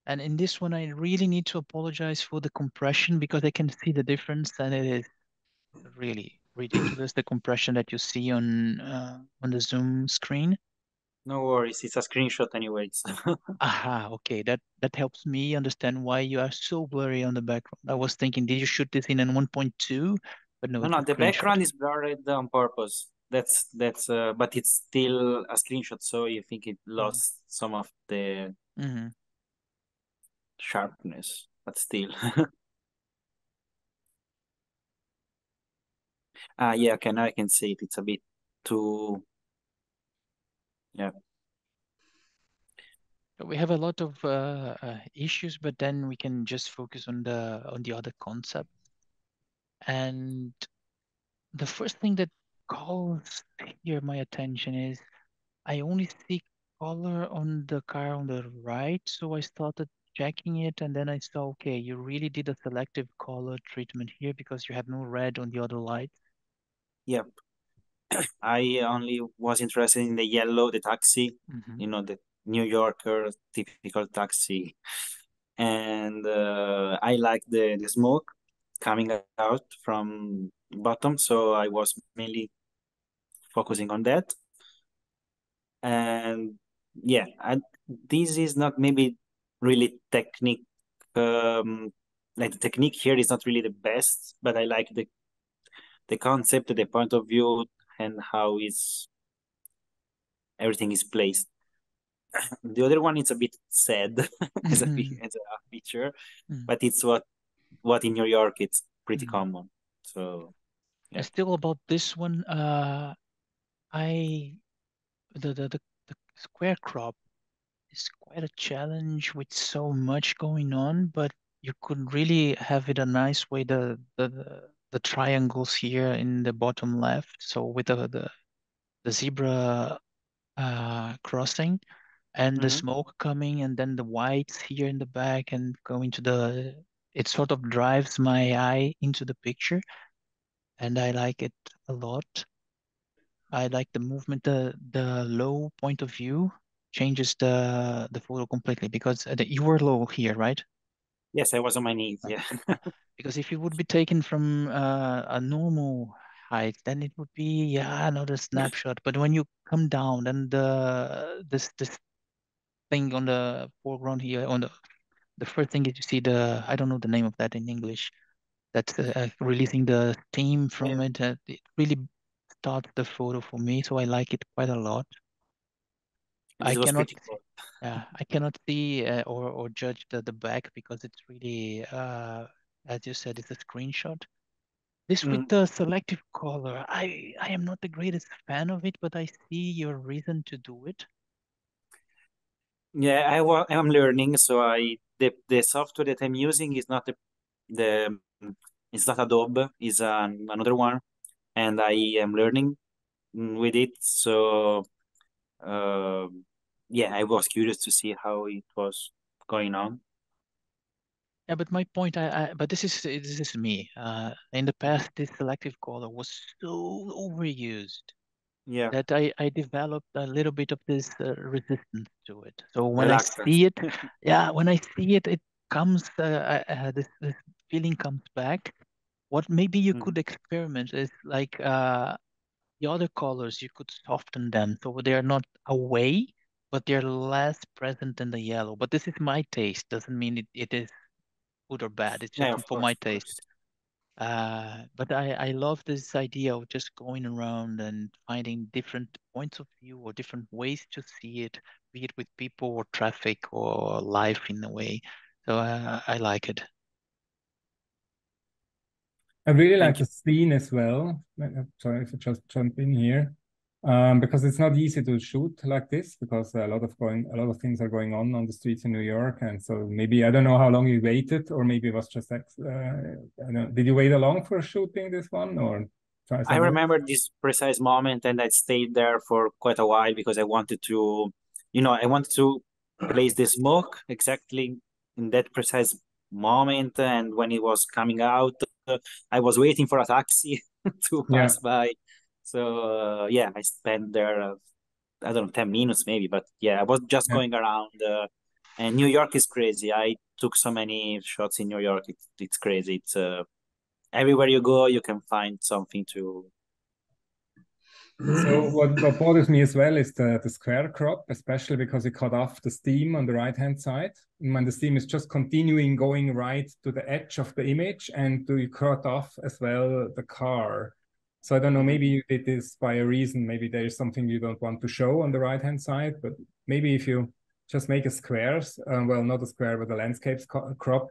And in this one, I really need to apologize for the compression because I can see the difference, and it is really ridiculous, the compression that you see on the Zoom screen. No worries, it's a screenshot anyways. Aha, okay, that helps me understand why you are so blurry on the background. I was thinking, did you shoot this in 1.2? But no, No, it's no, a the screenshot. background is blurred on purpose. But it's still a screenshot, so you think it lost some of the sharpness, but still. Yeah, okay, now I can see it. It's a bit too, yeah. We have a lot of issues, but then we can just focus on the other concept. And the first thing that calls here my attention is I only see color on the car on the right, so I started checking it, and then I saw, okay, you really did a selective color treatment here because you have no red on the other lights. Yep. I only was interested in the yellow, the taxi, Mm-hmm. the New Yorker typical taxi. And I like the smoke coming out from bottom, so I was mainly focusing on that. And yeah, this is not maybe really technique. Like the technique here is not really the best, but I like the concept, the point of view, and how everything is placed. The other one is a bit sad as a picture, but it's what in New York it's pretty common. So yeah. And still about this one, the square crop is quite a challenge with so much going on, but you could really have it a nice way, the triangles here in the bottom left. So with the zebra crossing and the smoke coming, and then the whites here in the back and going to it sort of drives my eye into the picture, and I like it a lot. I like the movement, the low point of view changes the photo completely because you were low here, right? Yes, I was on my knees. Yeah. Because if it would be taken from a normal height, then it would be another snapshot. But when you come down, then this thing on the foreground here, on the first thing is you see I don't know the name of that in English. That's releasing the steam from it. It really starts the photo for me, so I like it quite a lot. This was pretty cool. Yeah, I cannot see or judge the back because it's really, as you said, it's a screenshot. This with the selective color, I am not the greatest fan of it, but I see your reason to do it. Yeah, I'm learning. So the software that I'm using is not it's not Adobe, it's another one, and I am learning with it. So yeah, I was curious to see how it was going on. Yeah, but my point, but this is me. In the past, this selective color was so overused. Yeah. That I developed a little bit of this resistance to it. So when Reluctance. I see it, when I see it, it comes, this feeling comes back. What maybe you could experiment is like the other colors, you could soften them so they are not away, but they're less present than the yellow. But this is my taste. Doesn't mean it is good or bad. It's just Yeah, of for course, my of taste. course. But I love this idea of just going around and finding different points of view or different ways to see it, be it with people or traffic or life in a way. So I like it. I really like Thank the scene as well. Sorry if I just jump in here, because it's not easy to shoot like this because a lot of things are going on the streets in New York, and so maybe I don't know how long you waited, or maybe it was just I don't know, did you wait long for shooting this one or try I somewhere? remember this precise moment, and I stayed there for quite a while because I wanted to, I wanted to place the smoke exactly in that precise moment. And when it was coming out, I was waiting for a taxi to Yeah. pass by. So yeah, I spent there, I don't know, 10 minutes maybe, but yeah, I was just Yeah. going around. And New York is crazy. I took so many shots in New York. It's crazy. It's everywhere you go, you can find something to. So what bothers me as well is the square crop, especially because it cut off the steam on the right-hand side. And when the steam is just continuing going right to the edge of the image, and you cut off as well the car. So I don't know, maybe you did this by a reason. Maybe there is something you don't want to show on the right-hand side, but maybe if you just make a squares, well, not a square, but a landscape crop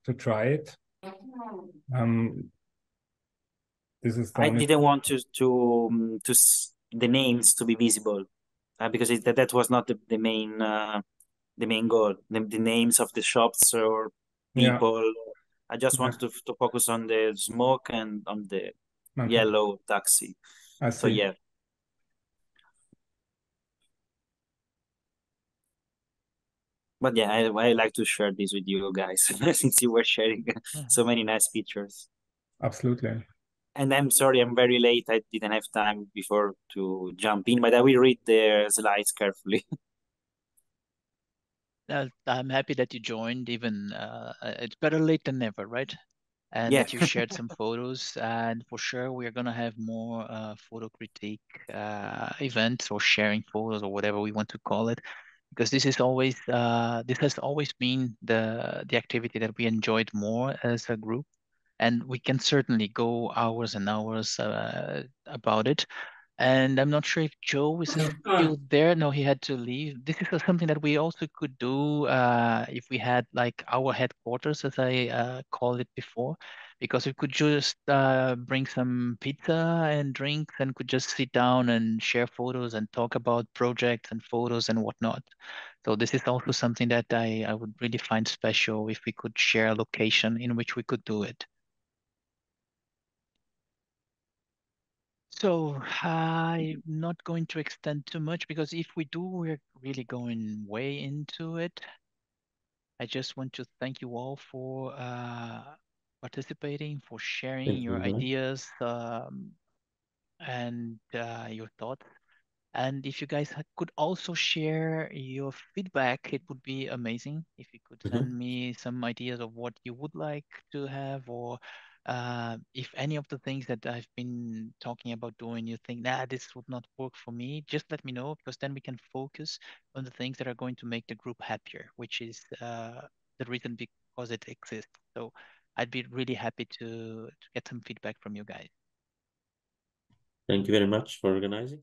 to try it. This is the I only. didn't want the names to be visible because that was not the main goal. The names of the shops or Yeah. people. I just Yeah. wanted to focus on the smoke and on the Okay. yellow taxi. I So see. yeah. But yeah, I like to share this with you guys since you were sharing so many nice pictures. Absolutely. And I'm sorry, I'm very late. I didn't have time before to jump in, but I will read the slides carefully. I'm happy that you joined. Even it's better late than never, right? And Yeah. that you shared some photos. And for sure, we are gonna have more photo critique events or sharing photos or whatever we want to call it, because this has always been the activity that we enjoyed more as a group, and we can certainly go hours and hours about it. And I'm not sure if Joe is still there. No, he had to leave. This is something that we also could do if we had like our headquarters, as I called it before, because we could just bring some pizza and drinks and could just sit down and share photos and talk about projects and photos and whatnot. So this is also something that I would really find special if we could share a location in which we could do it. So I'm not going to extend too much because if we do, we're really going way into it. I just want to thank you all for participating, for sharing Thank you your very much. ideas and your thoughts. And if you guys could also share your feedback, it would be amazing if you could send me some ideas of what you would like to have, or if any of the things that I've been talking about doing, you think, nah, this would not work for me, just let me know, because then we can focus on the things that are going to make the group happier, which is the reason because it exists. So I'd be really happy to get some feedback from you guys. Thank you very much for organizing.